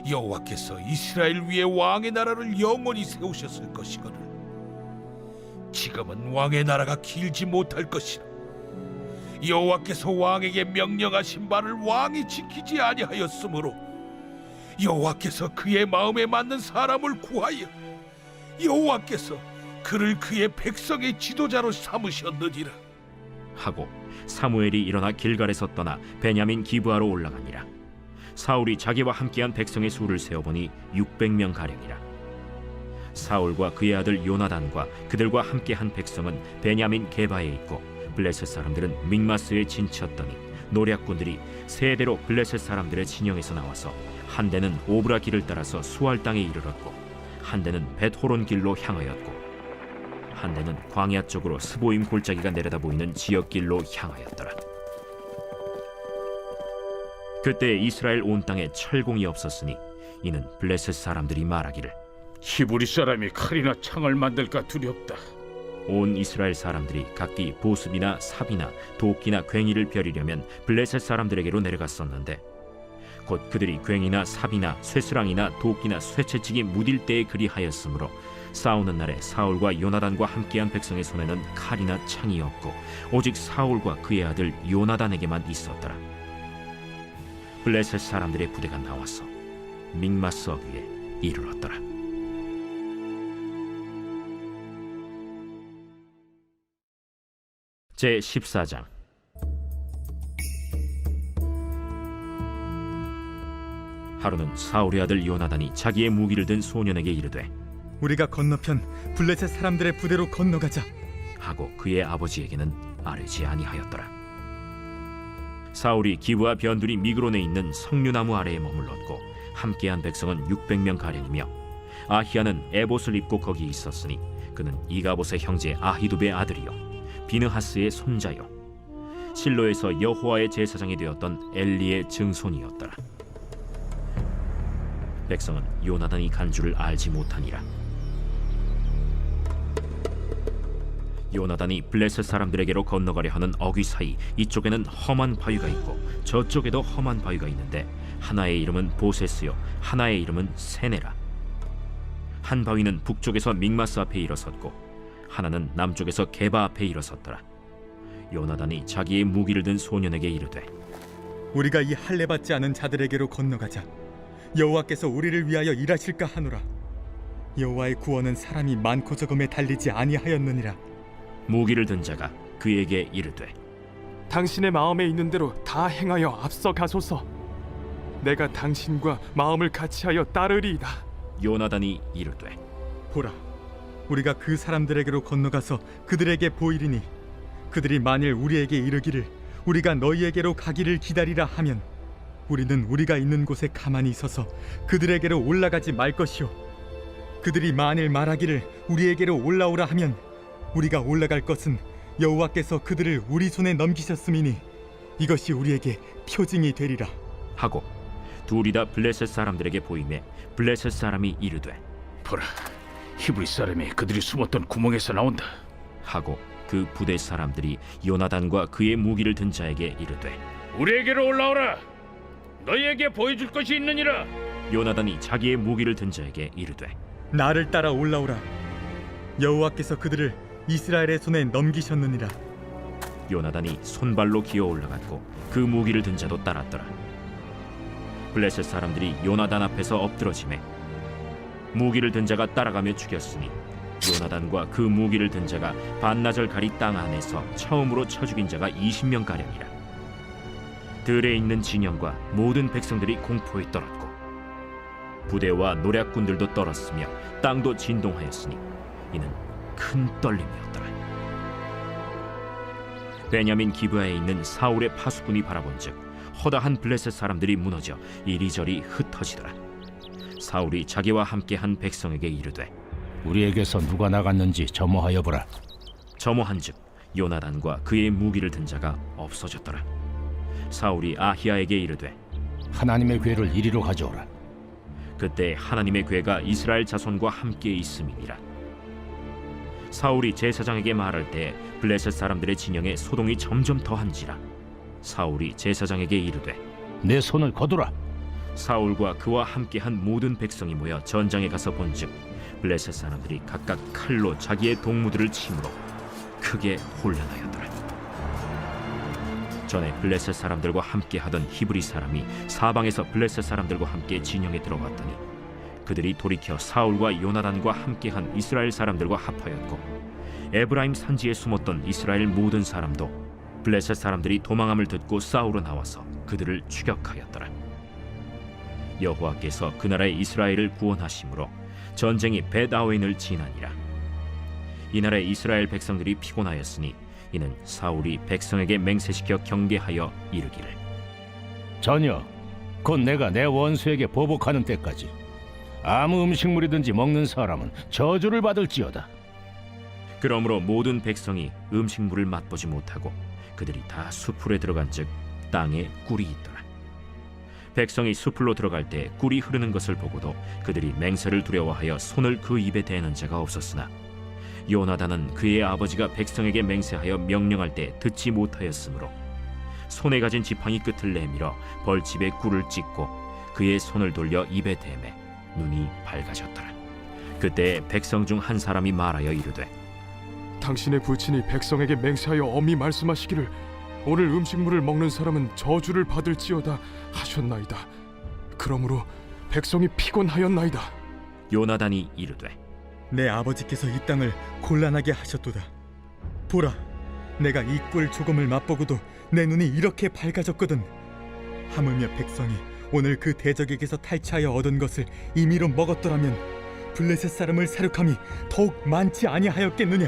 여호와께서 이스라엘 위에 왕의 나라를 영원히 세우셨을 것이거늘 지금은 왕의 나라가 길지 못할 것이라. 여호와께서 왕에게 명령하신 바를 왕이 지키지 아니하였으므로 여호와께서 그의 마음에 맞는 사람을 구하여 여호와께서 그를 그의 백성의 지도자로 삼으셨느니라. 하고 사무엘이 일어나 길갈에서 떠나 베냐민 기브아로 올라가니라. 사울이 자기와 함께한 백성의 수를 세어보니 600명 가량이라. 사울과 그의 아들 요나단과 그들과 함께한 백성은 베냐민 게바에 있고 블레셋 사람들은 믹마스에 진쳤더니 노략군들이 세 대로 블레셋 사람들의 진영에서 나와서 한 대는 오브라 길을 따라서 수알 땅에 이르렀고 한 대는 벳호론 길로 향하였고 한 대는 광야 쪽으로 스보임 골짜기가 내려다 보이는 지역길로 향하였더라. 그때 이스라엘 온 땅에 철공이 없었으니 이는 블레셋 사람들이 말하기를 히브리 사람이 칼이나 창을 만들까 두렵다. 온 이스라엘 사람들이 각기 보습이나 삽이나 도끼나 괭이를 벼리려면 블레셋 사람들에게로 내려갔었는데 곧 그들이 괭이나 삽이나 쇠스랑이나 도끼나 쇠채찍이 무딜 때에 그리하였으므로 싸우는 날에 사울과 요나단과 함께한 백성의 손에는 칼이나 창이 없고 오직 사울과 그의 아들 요나단에게만 있었더라. 블레셋 사람들의 부대가 나와서 믹마스 어귀에 이르렀더라. 제 14장. 하루는 사울의 아들 요나단이 자기의 무기를 든 소년에게 이르되 우리가 건너편 블레셋 사람들의 부대로 건너가자 하고 그의 아버지에게는 아뢰지 아니하였더라. 사울이 기브와 변두리 미그론에 있는 석류나무 아래에 머물렀고 함께한 백성은 600명 가량이며 아히야는 에봇을 입고 거기 있었으니 그는 이가봇의 형제 아히두베의 아들이요 비느하스의 손자요 실로에서 여호와의 제사장이 되었던 엘리의 증손이었더라. 백성은 요나단이 간 줄을 알지 못하니라. 요나단이 블레셋 사람들에게로 건너가려 하는 어귀 사이 이쪽에는 험한 바위가 있고 저쪽에도 험한 바위가 있는데 하나의 이름은 보세스요 하나의 이름은 세네라. 한 바위는 북쪽에서 믹마스 앞에 일어섰고 하나는 남쪽에서 게바 앞에 일어섰더라. 요나단이 자기의 무기를 든 소년에게 이르되 우리가 이 할례 받지 않은 자들에게로 건너가자. 여호와께서 우리를 위하여 일하실까 하노라. 여호와의 구원은 사람이 많고 적음에 달리지 아니하였느니라. 무기를 든 자가 그에게 이르되 당신의 마음에 있는 대로 다 행하여 앞서 가소서. 내가 당신과 마음을 같이하여 따르리이다. 요나단이 이르되 보라, 우리가 그 사람들에게로 건너가서 그들에게 보이리니 그들이 만일 우리에게 이르기를 우리가 너희에게로 가기를 기다리라 하면 우리는 우리가 있는 곳에 가만히 있어서 그들에게로 올라가지 말 것이요 그들이 만일 말하기를 우리에게로 올라오라 하면 우리가 올라갈 것은 여호와께서 그들을 우리 손에 넘기셨음이니 이것이 우리에게 표징이 되리라 하고 둘이 다 블레셋 사람들에게 보이매 블레셋 사람이 이르되 보라, 히브리 사람이 그들이 숨었던 구멍에서 나온다. 하고 그 부대 사람들이 요나단과 그의 무기를 든 자에게 이르되 우리에게로 올라오라. 너희에게 보여줄 것이 있느니라. 요나단이 자기의 무기를 든 자에게 이르되 나를 따라 올라오라. 여호와께서 그들을 이스라엘의 손에 넘기셨느니라. 요나단이 손발로 기어 올라갔고 그 무기를 든 자도 따랐더라. 블레셋 사람들이 요나단 앞에서 엎드러지매 무기를 든 자가 따라가며 죽였으니 요나단과 그 무기를 든 자가 반나절 가리 땅 안에서 처음으로 쳐 죽인 자가 20명 가량이라. 들에 있는 진영과 모든 백성들이 공포에 떨었고 부대와 노략군들도 떨었으며 땅도 진동하였으니 이는 큰 떨림이었더라. 베냐민 기브아에 있는 사울의 파수꾼이 바라본즉 허다한 블레셋 사람들이 무너져 이리저리 흩어지더라. 사울이 자기와 함께한 백성에게 이르되 우리에게서 누가 나갔는지 점호하여 보라. 점호한즉 요나단과 그의 무기를 든 자가 없어졌더라. 사울이 아히야에게 이르되 하나님의 궤를 이리로 가져오라. 그때 하나님의 궤가 이스라엘 자손과 함께 있음이니라. 사울이 제사장에게 말할 때 블레셋 사람들의 진영에 소동이 점점 더한지라. 사울이 제사장에게 이르되 내 손을 거두라. 사울과 그와 함께한 모든 백성이 모여 전장에 가서 본즉 블레셋 사람들이 각각 칼로 자기의 동무들을 치므로 크게 혼란하였더라. 전에 블레셋 사람들과 함께하던 히브리 사람이 사방에서 블레셋 사람들과 함께 진영에 들어갔더니 그들이 돌이켜 사울과 요나단과 함께한 이스라엘 사람들과 합하였고 에브라임 산지에 숨었던 이스라엘 모든 사람도 블레셋 사람들이 도망함을 듣고 싸우러 나와서 그들을 추격하였더라. 여호와께서 그 나라의 이스라엘을 구원하심으로 전쟁이 벳아웬을 지나니라. 이날에 이스라엘 백성들이 피곤하였으니 이는 사울이 백성에게 맹세시켜 경계하여 이르기를 전혀 곧 내가 내 원수에게 보복하는 때까지 아무 음식물이든지 먹는 사람은 저주를 받을지어다. 그러므로 모든 백성이 음식물을 맛보지 못하고 그들이 다 숲으로 들어간즉 땅에 꿀이 있더라. 백성이 숲으로 들어갈 때 꿀이 흐르는 것을 보고도 그들이 맹세를 두려워하여 손을 그 입에 대는 자가 없었으나 요나단은 그의 아버지가 백성에게 맹세하여 명령할 때 듣지 못하였으므로 손에 가진 지팡이 끝을 내밀어 벌집에 꿀을 찍고 그의 손을 돌려 입에 대매 눈이 밝아졌더라. 그때 백성 중 한 사람이 말하여 이르되 당신의 부친이 백성에게 맹세하여 엄히 말씀하시기를 오늘 음식물을 먹는 사람은 저주를 받을지어다 하셨나이다. 그러므로 백성이 피곤하였나이다. 요나단이 이르되 내 아버지께서 이 땅을 곤란하게 하셨도다. 보라, 내가 이 꿀 조금을 맛보고도 내 눈이 이렇게 밝아졌거든. 하물며 백성이 오늘 그 대적에게서 탈취하여 얻은 것을 임의로 먹었더라면 블레셋 사람을 사륙함이 더욱 많지 아니하였겠느냐.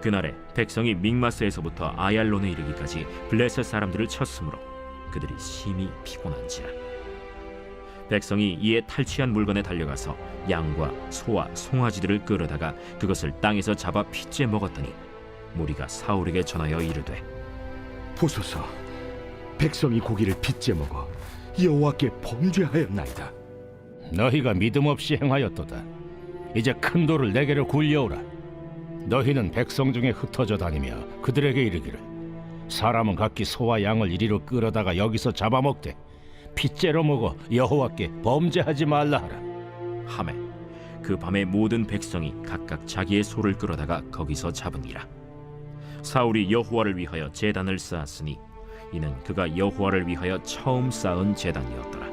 그날에 백성이 믹마스에서부터 아얄론에 이르기까지 블레셋 사람들을 쳤으므로 그들이 심히 피곤한지라. 백성이 이에 탈취한 물건에 달려가서 양과 소와 송아지들을 끌어다가 그것을 땅에서 잡아 핏째 먹었더니 무리가 사울에게 전하여 이르되, 보소서, 백성이 고기를 빚제 먹어 여호와께 범죄하였나이다. 너희가 믿음 없이 행하였도다. 이제 큰 돌을 내게로 굴려오라. 너희는 백성 중에 흩어져 다니며 그들에게 이르기를, 사람은 각기 소와 양을 이리로 끌어다가 여기서 잡아먹되 핏째로 먹어 여호와께 범죄하지 말라 하라. 하매 그 밤에 모든 백성이 각각 자기의 소를 끌어다가 거기서 잡으니라. 사울이 여호와를 위하여 제단을 쌓았으니 이는 그가 여호와를 위하여 처음 쌓은 제단이었더라.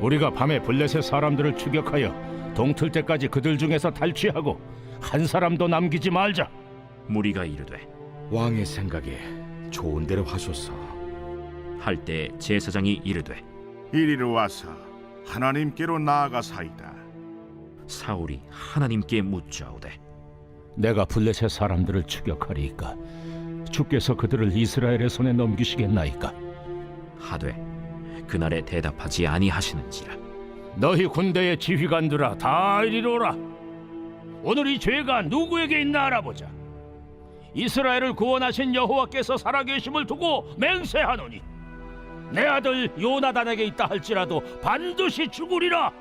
우리가 밤에 블레셋 사람들을 추격하여 동틀 때까지 그들 중에서 탈취하고 한 사람도 남기지 말자. 무리가 이르되 왕의 생각에 좋은 대로 하소서. 할 때 제사장이 이르되 이리로 와서 하나님께로 나아가사이다. 사울이 하나님께 묻자오되 내가 블레셋 사람들을 추격하리이까 주께서 그들을 이스라엘의 손에 넘기시겠나이까? 하되 그날에 대답하지 아니하시는지라. 너희 군대의 지휘관들아, 다 이리로 오라. 오늘 이 죄가 누구에게 있나 알아보자. 이스라엘을 구원하신 여호와께서 살아계심을 두고 맹세하노니 내 아들 요나단에게 있다 할지라도 반드시 죽으리라.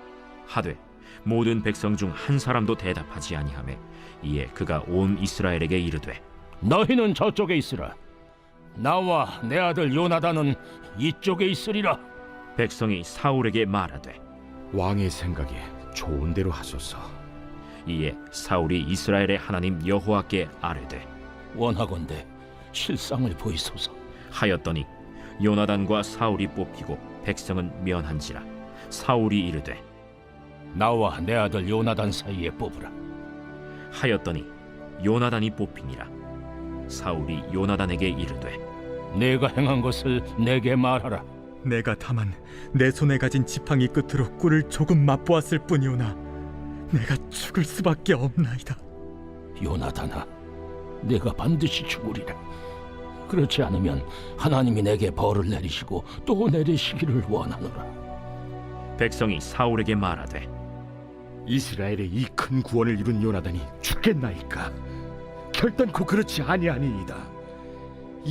하되 모든 백성 중 한 사람도 대답하지 아니하매 이에 그가 온 이스라엘에게 이르되 너희는 저쪽에 있으라. 나와 내 아들 요나단은 이쪽에 있으리라. 백성이 사울에게 말하되 왕의 생각에 좋은 대로 하소서. 이에 사울이 이스라엘의 하나님 여호와께 아뢰되 원하건대 실상을 보이소서. 하였더니 요나단과 사울이 뽑히고 백성은 면한지라. 사울이 이르되 나와 내 아들 요나단 사이에 뽑으라. 하였더니 요나단이 뽑히니라. 사울이 요나단에게 이르되 내가 행한 것을 내게 말하라. 내가 다만 내 손에 가진 지팡이 끝으로 꿀을 조금 맛보았을 뿐이오나 내가 죽을 수밖에 없나이다. 요나단아, 내가 반드시 죽으리라. 그렇지 않으면 하나님이 내게 벌을 내리시고 또 내리시기를 원하노라. 백성이 사울에게 말하되 이스라엘의 이 큰 구원을 이룬 요나단이 죽겠나이까? 결단코 그렇지 아니하니이다.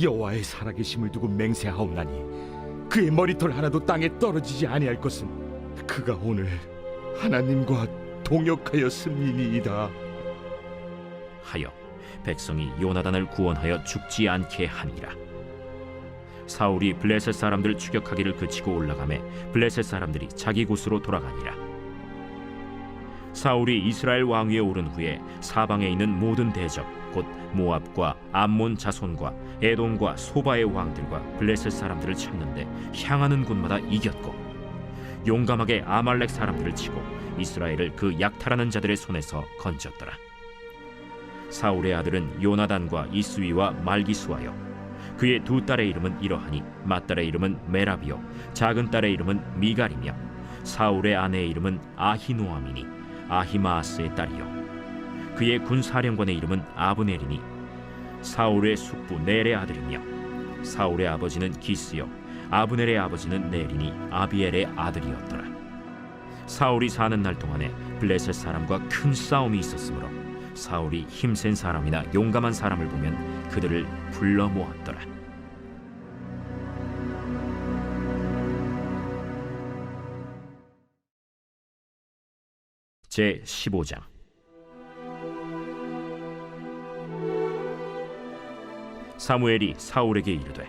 여호와의 살아계심을 두고 맹세하옵나니 그의 머리털 하나도 땅에 떨어지지 아니할 것은 그가 오늘 하나님과 동역하였음이니이다. 하여 백성이 요나단을 구원하여 죽지 않게 하니라. 사울이 블레셋 사람들 추격하기를 그치고 올라가매 블레셋 사람들이 자기 곳으로 돌아가니라. 사울이 이스라엘 왕위에 오른 후에 사방에 있는 모든 대적 곧 모압과 암몬 자손과 에돔과 소바의 왕들과 블레셋 사람들을 쳤는데 향하는 곳마다 이겼고 용감하게 아말렉 사람들을 치고 이스라엘을 그 약탈하는 자들의 손에서 건졌더라. 사울의 아들은 요나단과 이스위와 말기수하여 그의 두 딸의 이름은 이러하니 맏딸의 이름은 메라비요 작은 딸의 이름은 미갈이며 사울의 아내의 이름은 아히노아미니 아히마아스의 딸이요 그의 군사령관의 이름은 아브넬이니 사울의 숙부 넬의 아들이며 사울의 아버지는 기스요 아브넬의 아버지는 넬이니 아비엘의 아들이었더라. 사울이 사는 날 동안에 블레셋 사람과 큰 싸움이 있었으므로 사울이 힘센 사람이나 용감한 사람을 보면 그들을 불러 모았더라. 제 15장. 사무엘이 사울에게 이르되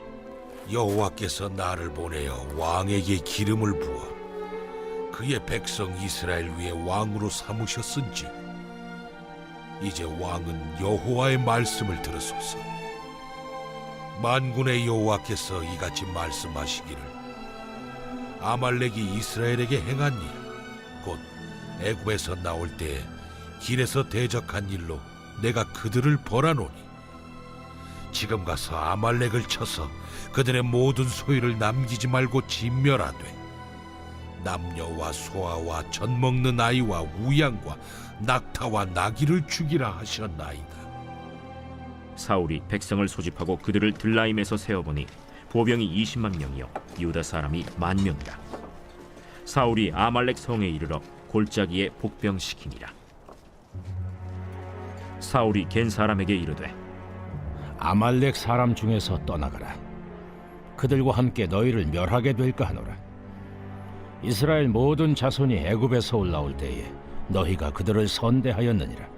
여호와께서 나를 보내어 왕에게 기름을 부어 그의 백성 이스라엘 위에 왕으로 삼으셨은지 이제 왕은 여호와의 말씀을 들으소서. 만군의 여호와께서 이같이 말씀하시기를 아말렉이 이스라엘에게 행한 일 곧 애굽에서 나올 때에 길에서 대적한 일로 내가 그들을 벌하노니 지금 가서 아말렉을 쳐서 그들의 모든 소유를 남기지 말고 진멸하되 남녀와 소아와 젖 먹는 아이와 우양과 낙타와 나귀를 죽이라 하셨나이다. 사울이 백성을 소집하고 그들을 들라임에서 세어보니 보병이 20만 명이요 유다 사람이 10,000명이라. 사울이 아말렉 성에 이르러 골짜기에 복병시키니라. 사울이 겐 사람에게 이르되 아말렉 사람 중에서 떠나가라. 그들과 함께 너희를 멸하게 될까 하노라. 이스라엘 모든 자손이 애굽에서 올라올 때에 너희가 그들을 선대하였느니라.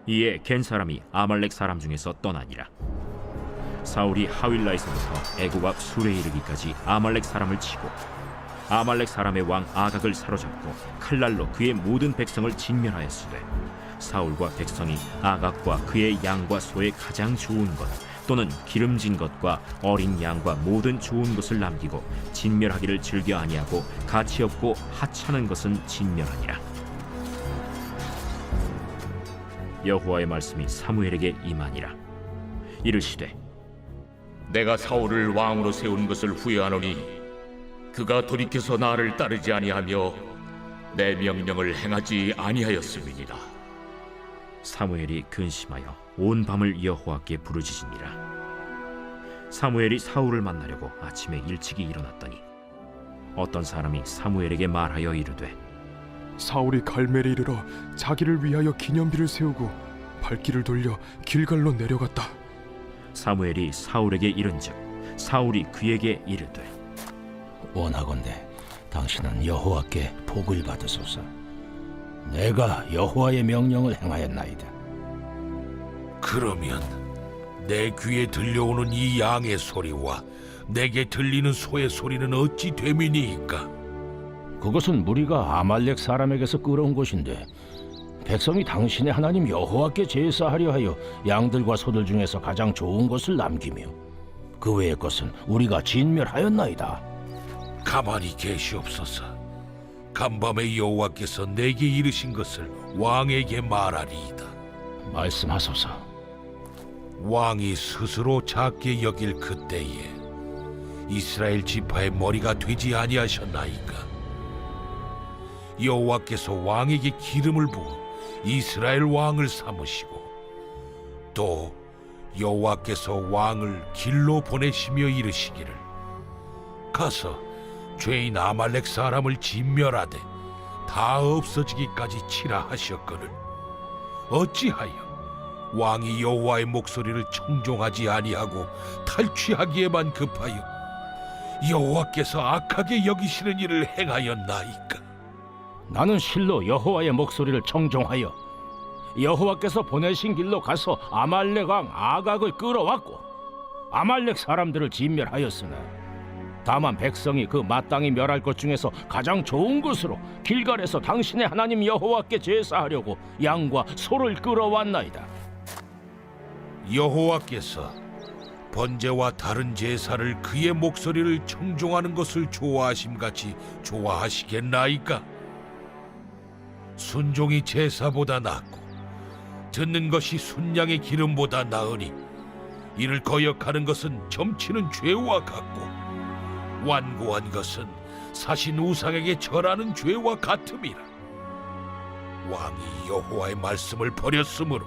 이에 겐 사람이 아말렉 사람 중에서 떠나니라. 사울이 하윌라에서부터 애굽 앞 술에 이르기까지 아말렉 사람을 치고 아말렉 사람의 왕 아각을 사로잡고 칼날로 그의 모든 백성을 진멸하였으되 사울과 백성이 아각과 그의 양과 소의 가장 좋은 것 또는 기름진 것과 어린 양과 모든 좋은 것을 남기고 진멸하기를 즐겨 아니하고 가치 없고 하찮은 것은 진멸하니라. 여호와의 말씀이 사무엘에게 임하니라. 이르시되 내가 사울을 왕으로 세운 것을 후회하노니 그가 돌이켜서 나를 따르지 아니하며 내 명령을 행하지 아니하였음이니라. 사무엘이 근심하여 온 밤을 여호와께 부르짖으니라. 사무엘이 사울을 만나려고 아침에 일찍이 일어났더니 어떤 사람이 사무엘에게 말하여 이르되 사울이 갈멜에 이르러 자기를 위하여 기념비를 세우고 발길을 돌려 길갈로 내려갔다. 사무엘이 사울에게 이른즉 사울이 그에게 이르되 원하건대 당신은 여호와께 복을 받으소서. 내가 여호와의 명령을 행하였나이다. 그러면 내 귀에 들려오는 이 양의 소리와 내게 들리는 소의 소리는 어찌 됨이니이까? 그것은 무리가 아말렉 사람에게서 끌어온 것인데 백성이 당신의 하나님 여호와께 제사하려 하여 양들과 소들 중에서 가장 좋은 것을 남기며 그 외의 것은 우리가 진멸하였나이다. 가만히 계시옵소서. 간밤에 여호와께서 내게 이르신 것을 왕에게 말하리이다. 말씀하소서. 왕이 스스로 작게 여길 그때에 이스라엘 지파의 머리가 되지 아니하셨나이까? 여호와께서 왕에게 기름을 부어 이스라엘 왕을 삼으시고 또 여호와께서 왕을 길로 보내시며 이르시기를 가서 죄인 아말렉 사람을 진멸하되 다 없어지기까지 치라 하셨거늘 어찌하여 왕이 여호와의 목소리를 청종하지 아니하고 탈취하기에만 급하여 여호와께서 악하게 여기시는 일을 행하였나이까? 나는 실로 여호와의 목소리를 청종하여 여호와께서 보내신 길로 가서 아말렉 왕 아각을 끌어왔고 아말렉 사람들을 진멸하였으나 다만 백성이 그 마땅히 멸할 것 중에서 가장 좋은 것으로 길갈에서 당신의 하나님 여호와께 제사하려고 양과 소를 끌어왔나이다. 여호와께서 번제와 다른 제사를 그의 목소리를 청종하는 것을 좋아하심같이 좋아하시겠나이까? 순종이 제사보다 낫고 듣는 것이 순양의 기름보다 나으니 이를 거역하는 것은 점치는 죄와 같고 완고한 것은 사신 우상에게 절하는 죄와 같음이라. 왕이 여호와의 말씀을 버렸으므로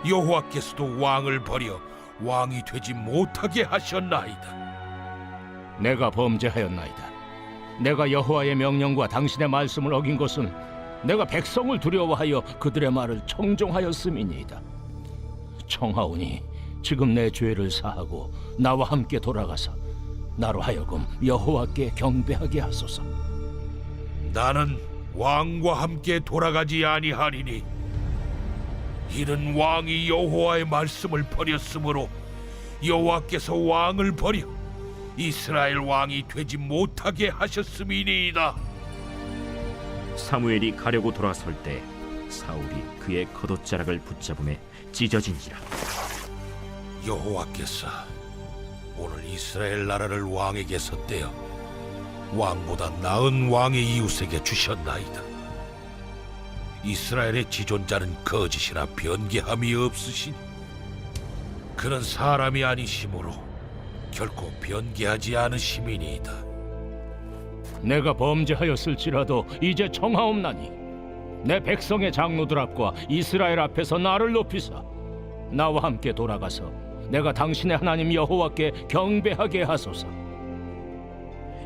여호와께서도 왕을 버려 왕이 되지 못하게 하셨나이다. 내가 범죄하였나이다. 내가 여호와의 명령과 당신의 말씀을 어긴 것은 내가 백성을 두려워하여 그들의 말을 청종하였음이니이다. 청하오니 지금 내 죄를 사하고 나와 함께 돌아가서 나로 하여금 여호와께 경배하게 하소서. 나는 왕과 함께 돌아가지 아니하리니 이는 왕이 여호와의 말씀을 버렸으므로 여호와께서 왕을 버려 이스라엘 왕이 되지 못하게 하셨음이니이다. 사무엘이 가려고 돌아설 때 사울이 그의 겉옷자락을 붙잡음에 찢어진지라. 여호와께서 오늘 이스라엘 나라를 왕에게서 떼어 왕보다 나은 왕의 이웃에게 주셨나이다. 이스라엘의 지존자는 거짓이나 변개함이 없으시니 그는 사람이 아니시므로 결코 변개하지 않으심이니이다. 내가 범죄하였을지라도 이제 청하옵나니 내 백성의 장로들 앞과 이스라엘 앞에서 나를 높이사 나와 함께 돌아가서 내가 당신의 하나님 여호와께 경배하게 하소서.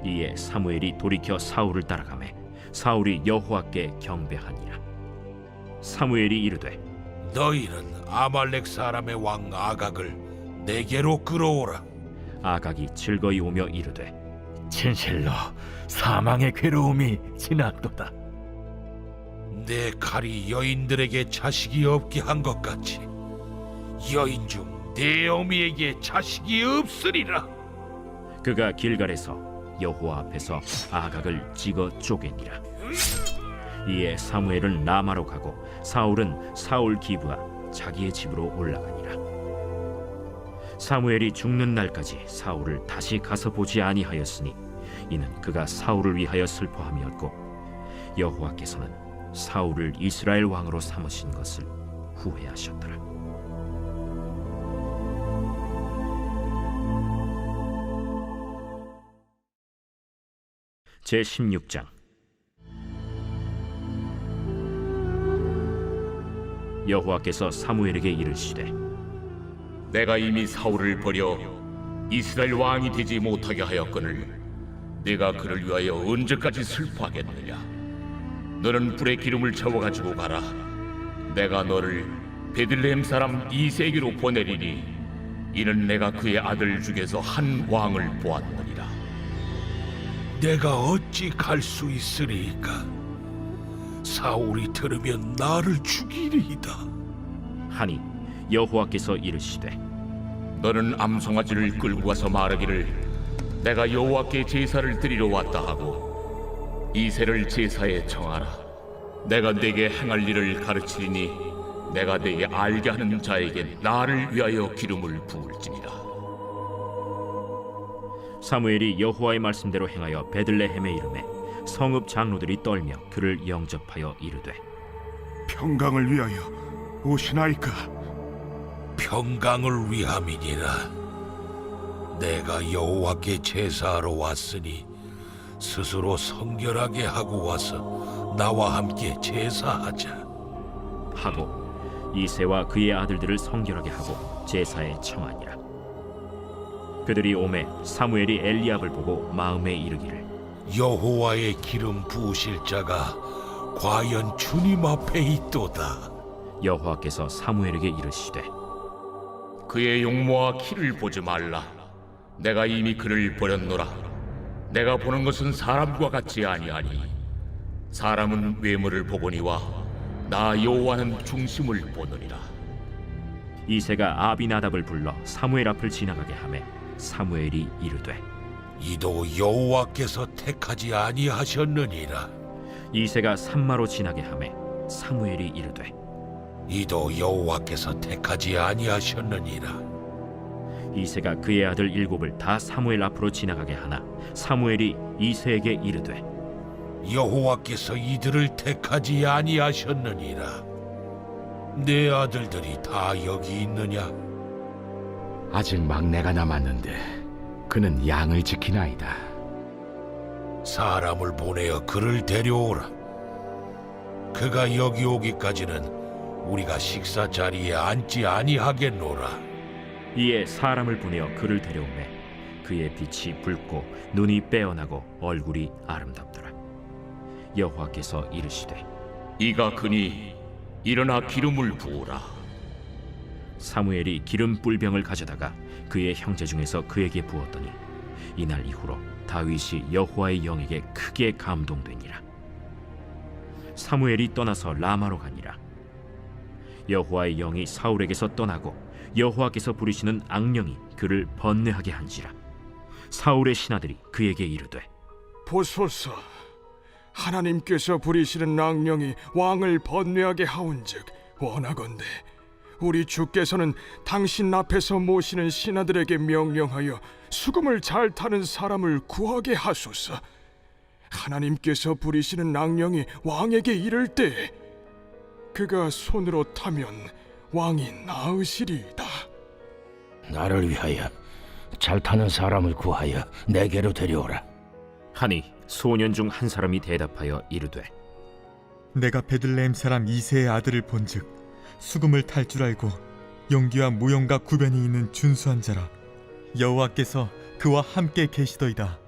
이에 사무엘이 돌이켜 사울을 따라가매 사울이 여호와께 경배하니라. 사무엘이 이르되 너희는 아말렉 사람의 왕 아각을 내게로 끌어오라. 아각이 즐거이 오며 이르되 진실로 사망의 괴로움이 지났도다. 내 칼이 여인들에게 자식이 없게 한 것 같이 여인 중 내 어미에게 자식이 없으리라. 그가 길갈에서 여호와 앞에서 아각을 찍어 쪼개니라. 이에 사무엘은 라마로 가고 사울은 사울 기브와 자기의 집으로 올라가니라. 사무엘이 죽는 날까지 사울을 다시 가서 보지 아니하였으니 이는 그가 사울을 위하여 슬퍼함이었고 여호와께서는 사울을 이스라엘 왕으로 삼으신 것을 후회하셨더라. 제16장. 여호와께서 사무엘에게 이르시되 내가 이미 사울을 버려 이스라엘 왕이 되지 못하게 하였거늘 내가 그를 위하여 언제까지 슬퍼하겠느냐. 너는 불에 기름을 채워가지고 가라. 내가 너를 베들레헴 사람 이세에게로 보내리니 이는 내가 그의 아들 중에서 한 왕을 보았느니라. 내가 어찌 갈 수 있으리까? 사울이 들으면 나를 죽이리이다. 하니 여호와께서 이르시되 너는 암송아지를 끌고 가서 말하기를 내가 여호와께 제사를 드리러 왔다 하고 이새를 제사에 청하라. 내가 네게 행할 일을 가르치리니 내가 네게 알게 하는 자에게 나를 위하여 기름을 부을지니라. 사무엘이 여호와의 말씀대로 행하여 베들레헴에 이르매 성읍 장로들이 떨며 그를 영접하여 이르되 평강을 위하여 오시나이까? 평강을 위함이니라. 내가 여호와께 제사하러 왔으니 스스로 성결하게 하고 와서 나와 함께 제사하자. 하고 이새와 그의 아들들을 성결하게 하고 제사에 청하니라. 그들이 오매 사무엘이 엘리압을 보고 마음에 이르기를 여호와의 기름 부으실 자가 과연 주님 앞에 있도다. 여호와께서 사무엘에게 이르시되 그의 용모와 키를 보지 말라. 내가 이미 그를 버렸노라. 내가 보는 것은 사람과 같지 아니하니 사람은 외모를 보거니와 나 여호와는 중심을 보느니라. 이새가 아비나답을 불러 사무엘 앞을 지나가게 하매 사무엘이 이르되 이도 여호와께서 택하지 아니하셨느니라. 이새가 산마로 지나게 하매 사무엘이 이르되 이도 여호와께서 택하지 아니하셨느니라. 이새가 그의 아들 7을 다 사무엘 앞으로 지나가게 하나 사무엘이 이새에게 이르되 여호와께서 이들을 택하지 아니하셨느니라. 내 아들들이 다 여기 있느냐? 아직 막내가 남았는데 그는 양을 지키나이다. 사람을 보내어 그를 데려오라. 그가 여기 오기까지는 우리가 식사 자리에 앉지 아니하겠노라. 이에 사람을 보내어 그를 데려오매 그의 빛이 붉고 눈이 빼어나고 얼굴이 아름답더라. 여호와께서 이르시되 이가 그니 일어나 기름을 부으라. 사무엘이 기름 뿔병을 가져다가 그의 형제 중에서 그에게 부었더니 이날 이후로 다윗이 여호와의 영에게 크게 감동되니라. 사무엘이 떠나서 라마로 가니라. 여호와의 영이 사울에게서 떠나고 여호와께서 부리시는 악령이 그를 번뇌하게 한지라. 사울의 신하들이 그에게 이르되 보소서, 하나님께서 부리시는 악령이 왕을 번뇌하게 하온즉 원하건대 우리 주께서는 당신 앞에서 모시는 신하들에게 명령하여 수금을 잘 타는 사람을 구하게 하소서. 하나님께서 부리시는 악령이 왕에게 이를 때 그가 손으로 타면 왕이 나으시리이다. 나를 위하여 잘 타는 사람을 구하여 내게로 데려오라. 하니 소년 중 한 사람이 대답하여 이르되 내가 베들레헴 사람 이새의 아들을 본즉 수금을 탈 줄 알고 용기와 무용과 구변이 있는 준수한 자라. 여호와께서 그와 함께 계시더이다.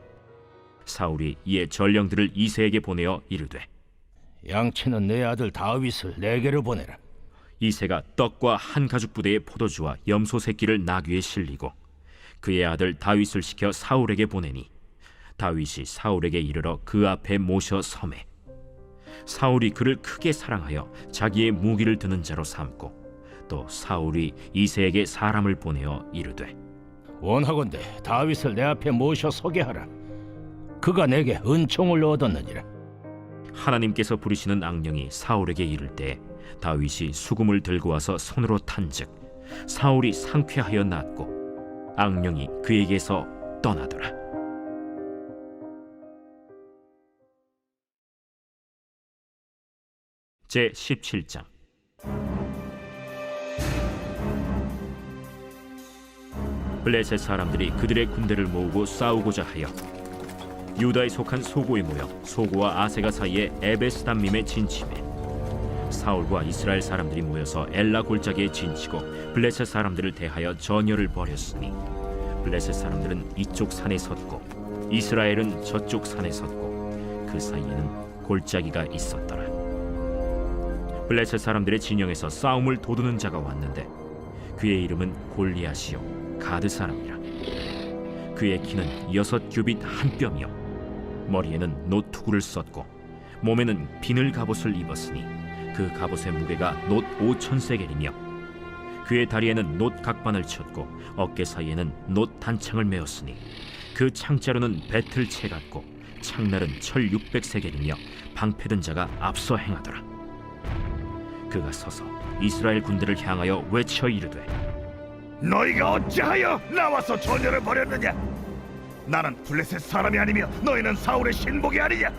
사울이 이에 전령들을 이새에게 보내어 이르되 양치는 내 아들 다윗을 내게로 보내라. 이새가 떡과 한 가죽 부대의 포도주와 염소 새끼를 나귀에 실리고 그의 아들 다윗을 시켜 사울에게 보내니 다윗이 사울에게 이르러 그 앞에 모셔 섬에 사울이 그를 크게 사랑하여 자기의 무기를 드는 자로 삼고 또 사울이 이새에게 사람을 보내어 이르되 원하건대 다윗을 내 앞에 모셔 서게 하라. 그가 내게 은총을 얻었느니라. 하나님께서 부리시는 악령이 사울에게 이를 때 다윗이 수금을 들고 와서 손으로 탄즉 사울이 상쾌하여 낫고 악령이 그에게서 떠나더라. 제 17장. 블레셋 사람들이 그들의 군대를 모으고 싸우고자 하여 유다에 속한 소고에 모여 소고와 아세가 사이에 에베스담밈에 진침해 사울과 이스라엘 사람들이 모여서 엘라 골짜기에 진치고 블레셋 사람들을 대하여 전열을 벌였으니 블레셋 사람들은 이쪽 산에 섰고 이스라엘은 저쪽 산에 섰고 그 사이에는 골짜기가 있었더라. 블레셋 사람들의 진영에서 싸움을 도두는 자가 왔는데 그의 이름은 골리앗이요 가드 사람이라. 그의 키는 6규빗 한 뼘이요 머리에는 노투구를 썼고 몸에는 비늘 갑옷을 입었으니 그 갑옷의 무게가 놋 5,000세겔이며 그의 다리에는 놋 각반을 쳤고 어깨 사이에는 놋 단창을 메었으니 그 창자루는 배틀채 같고 창날은 철 600세겔이며 방패든 자가 앞서 행하더라. 그가 서서 이스라엘 군대를 향하여 외쳐 이르되 너희가 어찌하여 나와서 전열을 벌였느냐? 나는 블레셋 사람이 아니며 너희는 사울의 신복이 아니냐?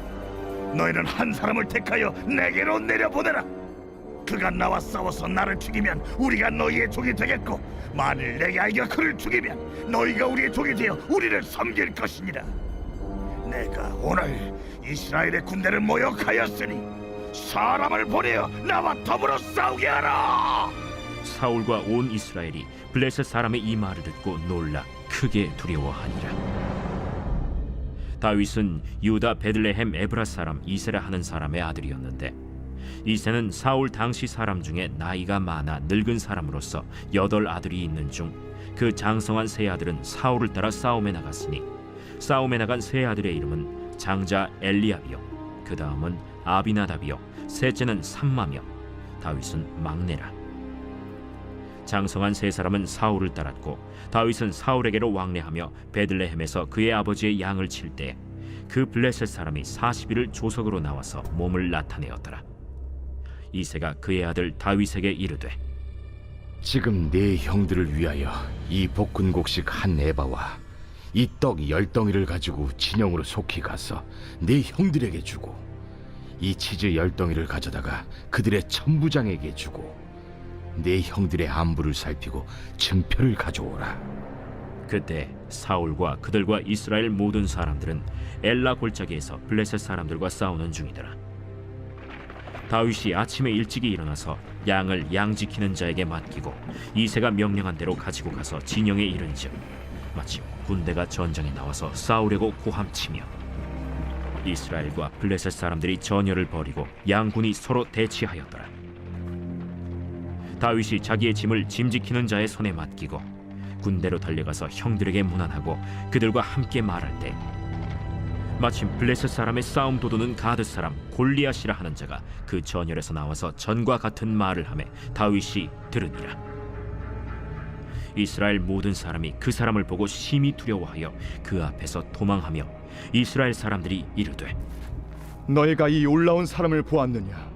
너희는 한 사람을 택하여 내게로 내려보내라. 그가 나와 싸워서 나를 죽이면 우리가 너희의 종이 되겠고 만일 내게 아이가 그를 죽이면 너희가 우리의 종이 되어 우리를 섬길 것이니라. 내가 오늘 이스라엘의 군대를 모욕하였으니 사람을 보내어 나와 더불어 싸우게 하라. 사울과 온 이스라엘이 블레셋 사람의 이 말을 듣고 놀라 크게 두려워하니라. 다윗은 유다 베들레헴 에브라 사람 이세라 하는 사람의 아들이었는데 이세는 사울 당시 사람 중에 나이가 많아 늙은 사람으로서 8 아들이 있는 중 그 장성한 세 아들은 사울을 따라 싸움에 나갔으니 싸움에 나간 세 아들의 이름은 장자 엘리압이요 그 다음은 아비나답이요 셋째는 삼마며 다윗은 막내라. 장성한 세 사람은 사울을 따랐고 다윗은 사울에게로 왕래하며 베들레헴에서 그의 아버지의 양을 칠 때 그 블레셋 사람이 40일을 조석으로 나와서 몸을 나타내었더라. 이새가 그의 아들 다윗에게 이르되 지금 네 형들을 위하여 이 볶은곡식 한 에바와 이 떡 10덩이를 가지고 진영으로 속히 가서 네 형들에게 주고 이 치즈 10덩이를 가져다가 그들의 천부장에게 주고 네 형들의 안부를 살피고 증표를 가져오라. 그때 사울과 그들과 이스라엘 모든 사람들은 엘라 골짜기에서 블레셋 사람들과 싸우는 중이더라. 다윗이 아침에 일찍이 일어나서 양을 양 지키는 자에게 맡기고 이새가 명령한 대로 가지고 가서 진영에 이른즉 마침 군대가 전장에 나와서 싸우려고 고함치며 이스라엘과 블레셋 사람들이 전열을 벌이고 양군이 서로 대치하였더라. 다윗이 자기의 짐을 짐 지키는 자의 손에 맡기고 군대로 달려가서 형들에게 문안하고 그들과 함께 말할 때 마침 블레셋 사람의 싸움 도두는 가드 사람 골리앗이라 하는 자가 그 전열에서 나와서 전과 같은 말을 하매 다윗이 들으니라. 이스라엘 모든 사람이 그 사람을 보고 심히 두려워하여 그 앞에서 도망하며 이스라엘 사람들이 이르되 너희가 이 올라온 사람을 보았느냐?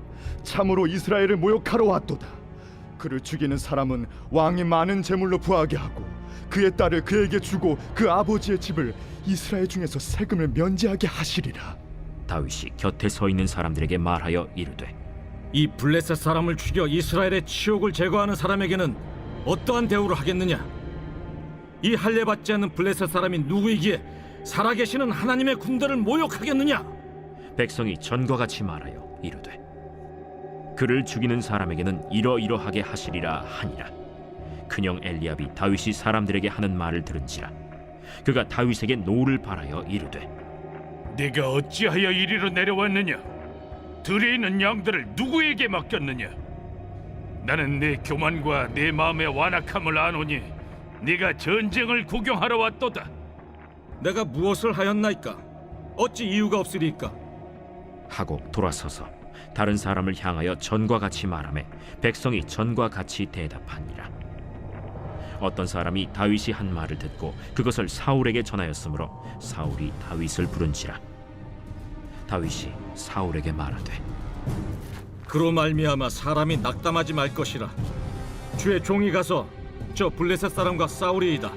참으로 이스라엘을 모욕하러 왔도다. 그를 죽이는 사람은 왕이 많은 재물로 부하게 하고 그의 딸을 그에게 주고 그 아버지의 집을 이스라엘 중에서 세금을 면제하게 하시리라. 다윗이 곁에 서 있는 사람들에게 말하여 이르되 이 블레셋 사람을 죽여 이스라엘의 치욕을 제거하는 사람에게는 어떠한 대우를 하겠느냐? 이 할례 받지 않는 블레셋 사람이 누구이기에 살아계시는 하나님의 군대를 모욕하겠느냐? 백성이 전과 같이 말하여 이르되 그를 죽이는 사람에게는 이러이러하게 하시리라 하니라. 큰형 엘리압이 다윗이 사람들에게 하는 말을 들은지라 그가 다윗에게 노를 바라여 이르되 네가 어찌하여 이리로 내려왔느냐? 들에 있는 양들을 누구에게 맡겼느냐? 나는 내 교만과 내 마음의 완악함을 아노니 네가 전쟁을 구경하러 왔도다. 내가 무엇을 하였나이까? 어찌 이유가 없으리까? 하고 돌아서서 다른 사람을 향하여 전과 같이 말하매 백성이 전과 같이 대답하니라. 어떤 사람이 다윗이 한 말을 듣고 그것을 사울에게 전하였으므로 사울이 다윗을 부른지라. 다윗이 사울에게 말하되 그로 말미암아 사람이 낙담하지 말 것이라. 주의 종이 가서 저 블레셋 사람과 싸우리이다.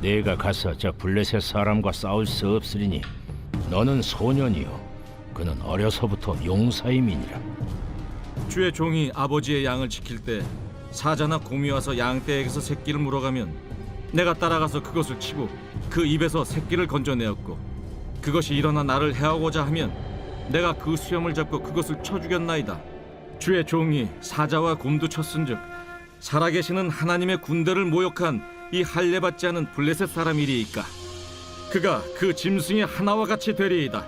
내가 가서 저 블레셋 사람과 싸울 수 없으리니 너는 소년이요 그는 어려서부터 용사임이니라. 주의 종이 아버지의 양을 지킬 때 사자나 곰이 와서 양떼에게서 새끼를 물어가면 내가 따라가서 그것을 치고 그 입에서 새끼를 건져내었고 그것이 일어나 나를 해하고자 하면 내가 그 수염을 잡고 그것을 쳐 죽였나이다. 주의 종이 사자와 곰도 쳤은즉 살아계시는 하나님의 군대를 모욕한 이 할례받지 않은 블레셋 사람이리이까. 그가 그 짐승의 하나와 같이 되리이다.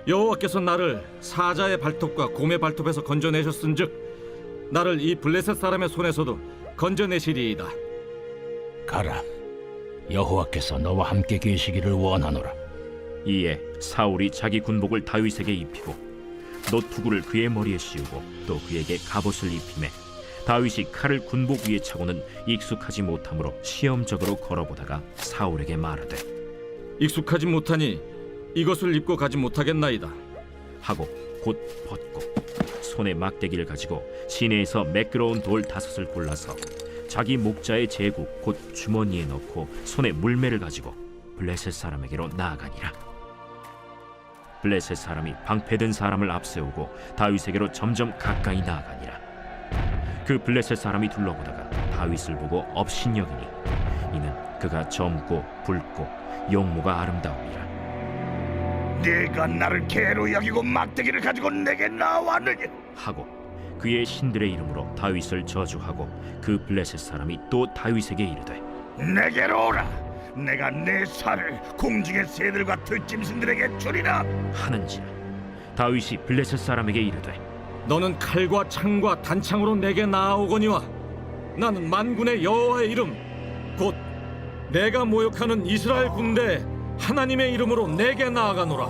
여호와께서 나를 사자의 발톱과 곰의 발톱에서 건져내셨은즉 나를 이 블레셋 사람의 손에서도 건져내시리이다. 가라, 여호와께서 너와 함께 계시기를 원하노라. 이에 사울이 자기 군복을 다윗에게 입히고 노투구를 그의 머리에 씌우고 또 그에게 갑옷을 입히매 다윗이 칼을 군복 위에 차고는 익숙하지 못하므로 시험적으로 걸어보다가 사울에게 말하되 익숙하지 못하니 이것을 입고 가지 못하겠나이다 하고 곧 벗고 손에 막대기를 가지고 시내에서 매끄러운 돌 5을 골라서 자기 목자의 제국 곧 주머니에 넣고 손에 물매를 가지고 블레셋 사람에게로 나아가니라. 블레셋 사람이 방패든 사람을 앞세우고 다윗에게로 점점 가까이 나아가니라. 그 블레셋 사람이 둘러보다가 다윗을 보고 업신여기니 이는 그가 젊고 붉고 용모가 아름다움이라. 네가 나를 개로 여기고 막대기를 가지고 내게 나왔느냐? 하고 그의 신들의 이름으로 다윗을 저주하고 그 블레셋 사람이 또 다윗에게 이르되 내게로 오라. 내가 내 살을 공중의 새들과 들짐승들에게 주리라 하는지라. 다윗이 블레셋 사람에게 이르되 너는 칼과 창과 단창으로 내게 나아오거니와 나는 만군의 여호와의 이름 곧 내가 모욕하는 이스라엘 군대 하나님의 이름으로 내게 나아가노라.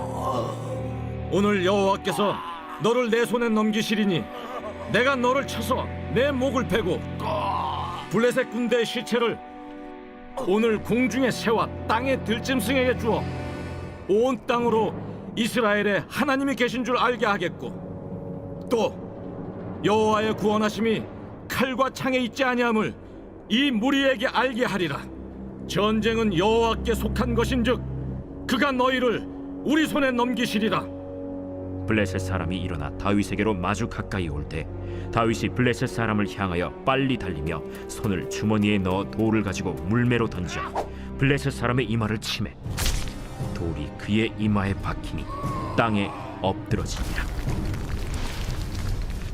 오늘 여호와께서 너를 내 손에 넘기시리니 내가 너를 쳐서 내 목을 베고 블레셋 군대의 시체를 오늘 공중의 새와 땅의 들짐승에게 주어 온 땅으로 이스라엘에 하나님이 계신 줄 알게 하겠고 또 여호와의 구원하심이 칼과 창에 있지 아니함을 이 무리에게 알게 하리라. 전쟁은 여호와께 속한 것인즉 그가 너희를 우리 손에 넘기시리라. 블레셋 사람이 일어나 다윗에게로 마주 가까이 올 때 다윗이 블레셋 사람을 향하여 빨리 달리며 손을 주머니에 넣어 돌을 가지고 물매로 던져 블레셋 사람의 이마를 치매 돌이 그의 이마에 박히니 땅에 엎드러지니라.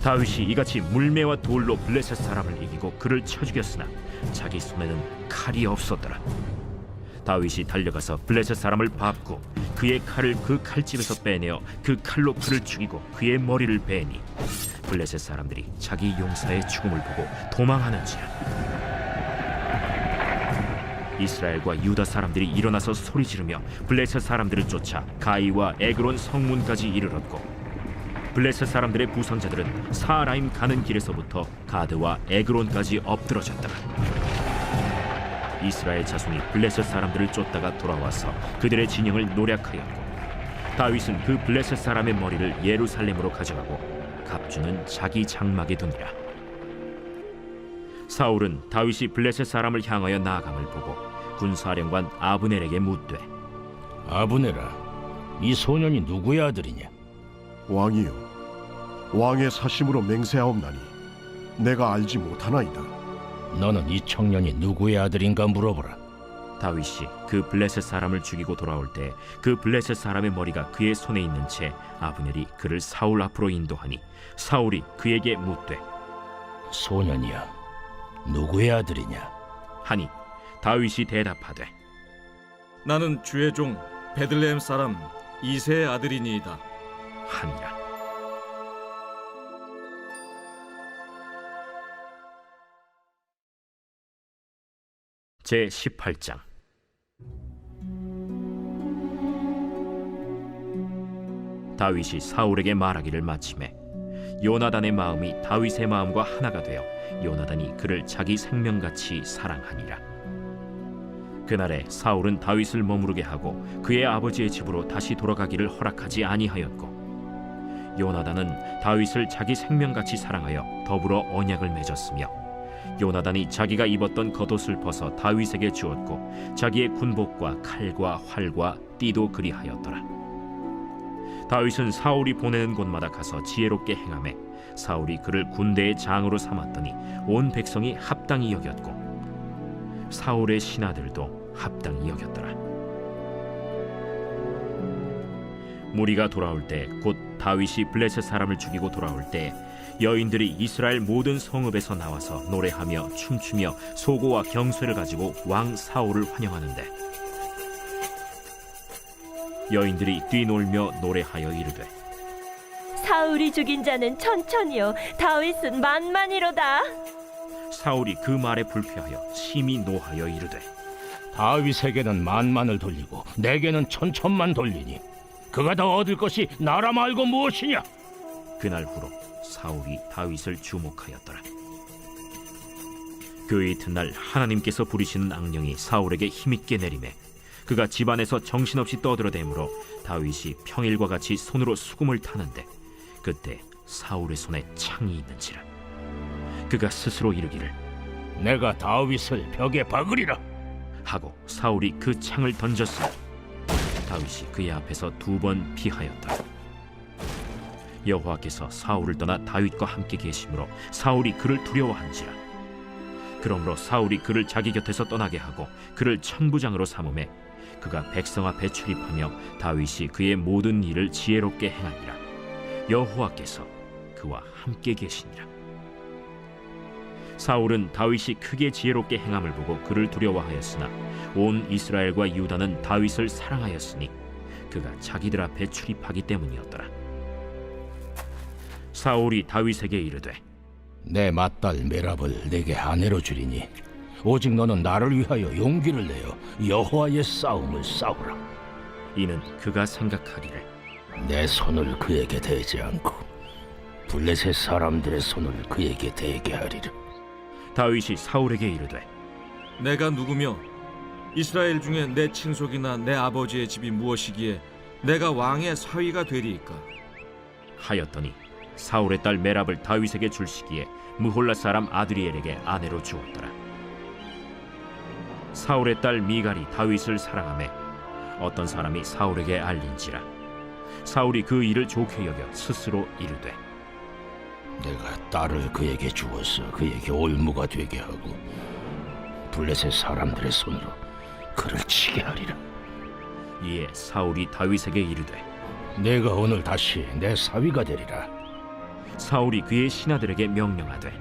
다윗이 이같이 물매와 돌로 블레셋 사람을 이기고 그를 쳐 죽였으나 자기 손에는 칼이 없었더라. 다윗이 달려가서 블레셋 사람을 밟고 그의 칼을 그 칼집에서 빼내어 그 칼로 그를 죽이고 그의 머리를 베니 블레셋 사람들이 자기 용사의 죽음을 보고 도망하는지라. 이스라엘과 유다 사람들이 일어나서 소리 지르며 블레셋 사람들을 쫓아 가이와 에그론 성문까지 이르렀고 블레셋 사람들의 부상자들은 사라임 가는 길에서부터 가드와 에그론까지 엎드러졌더라. 이스라엘 자손이 블레셋 사람들을 쫓다가 돌아와서 그들의 진영을 노략하였고 다윗은 그 블레셋 사람의 머리를 예루살렘으로 가져가고 갑주는 자기 장막에 두니라. 사울은 다윗이 블레셋 사람을 향하여 나아감을 보고 군사령관 아브넬에게 묻되 아브넬아, 이 소년이 누구의 아들이냐? 왕이요, 왕의 사심으로 맹세하옵나니 내가 알지 못하나이다. 너는 이 청년이 누구의 아들인가 물어보라. 다윗이 그 블레셋 사람을 죽이고 돌아올 때 그 블레셋 사람의 머리가 그의 손에 있는 채 아브넬이 그를 사울 앞으로 인도하니 사울이 그에게 묻되 소년이야, 누구의 아들이냐? 하니 다윗이 대답하되 나는 주의 종 베들레헴 사람 이새의 아들이니이다 하니라. 제 18장. 다윗이 사울에게 말하기를 마치매 요나단의 마음이 다윗의 마음과 하나가 되어 요나단이 그를 자기 생명같이 사랑하니라. 그날에 사울은 다윗을 머무르게 하고 그의 아버지의 집으로 다시 돌아가기를 허락하지 아니하였고, 요나단은 다윗을 자기 생명같이 사랑하여 더불어 언약을 맺었으며, 요나단이 자기가 입었던 겉옷을 벗어 다윗에게 주었고 자기의 군복과 칼과 활과 띠도 그리하였더라. 다윗은 사울이 보내는 곳마다 가서 지혜롭게 행하매 사울이 그를 군대의 장으로 삼았더니 온 백성이 합당히 여겼고 사울의 신하들도 합당히 여겼더라. 무리가 돌아올 때 곧 다윗이 블레셋 사람을 죽이고 돌아올 때 여인들이 이스라엘 모든 성읍에서 나와서 노래하며 춤추며 소고와 경쇠를 가지고 왕 사울을 환영하는데, 여인들이 뛰놀며 노래하여 이르되 사울이 죽인 자는 천천히요 다윗은 만만이로다. 사울이 그 말에 불쾌하여 심히 노하여 이르되 다윗에게는 만만을 돌리고 내게는 천천만 돌리니 그가 더 얻을 것이 나라 말고 무엇이냐? 그날 후로 사울이 다윗을 주목하였더라. 그 이튿날 하나님께서 부리시는 악령이 사울에게 힘있게 내리매 그가 집안에서 정신없이 떠들어대므로 다윗이 평일과 같이 손으로 수금을 타는데 그때 사울의 손에 창이 있는지라. 그가 스스로 이르기를 내가 다윗을 벽에 박으리라 하고 사울이 그 창을 던졌으니 다윗이 그의 앞에서 2번 피하였더라. 여호와께서 사울을 떠나 다윗과 함께 계심으로 사울이 그를 두려워한지라. 그러므로 사울이 그를 자기 곁에서 떠나게 하고 그를 천부장으로 삼음에 그가 백성 앞에 출입하며 다윗이 그의 모든 일을 지혜롭게 행하니라. 여호와께서 그와 함께 계시니라. 사울은 다윗이 크게 지혜롭게 행함을 보고 그를 두려워하였으나 온 이스라엘과 유다는 다윗을 사랑하였으니 그가 자기들 앞에 출입하기 때문이었더라. 사울이 다윗에게 이르되 내 맏딸 메랍을 내게 아내로 주리니 오직 너는 나를 위하여 용기를 내어 여호와의 싸움을 싸우라. 이는 그가 생각하기를 내 손을 그에게 대지 않고 블레셋 사람들의 손을 그에게 대게 하리라. 다윗이 사울에게 이르되 내가 누구며 이스라엘 중에 내 친속이나 내 아버지의 집이 무엇이기에 내가 왕의 사위가 되리이까 하였더니 사울의 딸 메랍을 다윗에게 줄 시기에 무홀라 사람 아드리엘에게 아내로 주었더라. 사울의 딸 미갈이 다윗을 사랑하매 어떤 사람이 사울에게 알린지라. 사울이 그 일을 좋게 여겨 스스로 이르되 내가 딸을 그에게 주어서 그에게 올무가 되게 하고 블레셋 사람들의 손으로 그를 치게 하리라. 이에 사울이 다윗에게 이르되 내가 오늘 다시 내 사위가 되리라. 사울이 그의 신하들에게 명령하되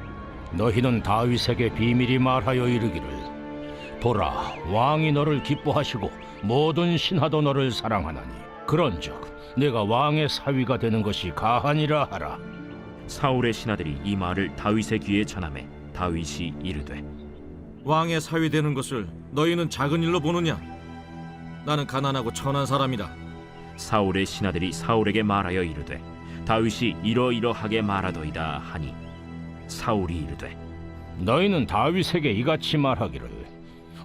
너희는 다윗에게 비밀히 말하여 이르기를 보라, 왕이 너를 기뻐하시고 모든 신하도 너를 사랑하나니 그런즉 내가 왕의 사위가 되는 것이 가하니라 하라. 사울의 신하들이 이 말을 다윗의 귀에 전하매 다윗이 이르되 왕의 사위 되는 것을 너희는 작은 일로 보느냐 나는 가난하고 천한 사람이다. 사울의 신하들이 사울에게 말하여 이르되 다윗이 이러이러하게 말하더이다 하니 사울이 이르되 너희는 다윗에게 이같이 말하기를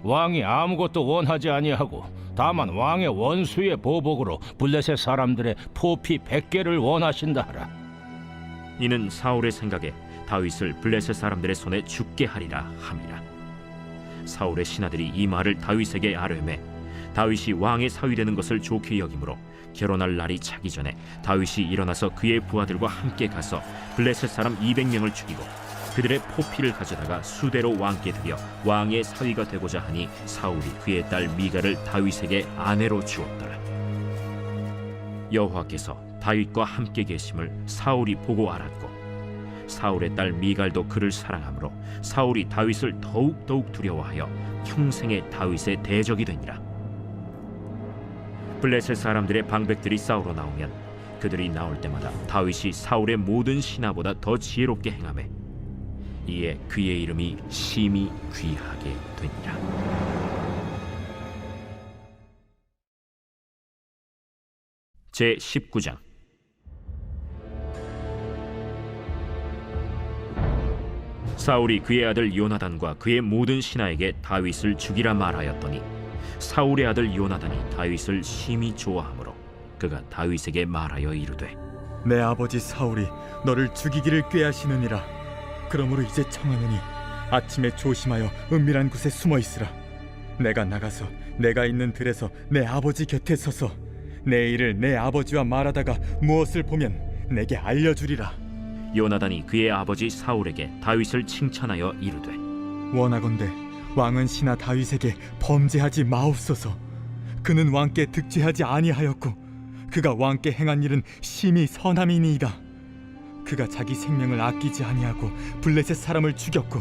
왕이 아무것도 원하지 아니하고 다만 왕의 원수의 보복으로 블레셋 사람들의 포피 100개를 원하신다 하라. 이는 사울의 생각에 다윗을 블레셋 사람들의 손에 죽게 하리라 함이라. 사울의 신하들이 이 말을 다윗에게 아뢰매 다윗이 왕의 사위 되는 것을 좋게 여기므로 결혼할 날이 차기 전에 다윗이 일어나서 그의 부하들과 함께 가서 블레셋 사람 200명을 죽이고 그들의 포피를 가져다가 수대로 왕께 드려 왕의 사위가 되고자 하니 사울이 그의 딸 미갈을 다윗에게 아내로 주었더라. 여호와께서 다윗과 함께 계심을 사울이 보고 알았고 사울의 딸 미갈도 그를 사랑하므로 사울이 다윗을 더욱 두려워하여 평생에 다윗의 대적이 되니라. 블레셋 사람들의 방백들이 싸우러 나오면 그들이 나올 때마다 다윗이 사울의 모든 신하보다 더 지혜롭게 행하매 이에 그의 이름이 심히 귀하게 되니라. 제 19장. 사울이 그의 아들 요나단과 그의 모든 신하에게 다윗을 죽이라 말하였더니 사울의 아들 요나단이 다윗을 심히 좋아하므로 그가 다윗에게 말하여 이르되 내 아버지 사울이 너를 죽이기를 꾀하시느니라. 그러므로 이제 청하노니 아침에 조심하여 은밀한 곳에 숨어 있으라. 내가 나가서 내가 있는 들에서 내 아버지 곁에 서서 내 일을 내 아버지와 말하다가 무엇을 보면 내게 알려주리라. 요나단이 그의 아버지 사울에게 다윗을 칭찬하여 이르되 원하건대 왕은 신하 다윗에게 범죄하지 마옵소서. 그는 왕께 득죄하지 아니하였고 그가 왕께 행한 일은 심히 선함이니이다. 그가 자기 생명을 아끼지 아니하고 블레셋 사람을 죽였고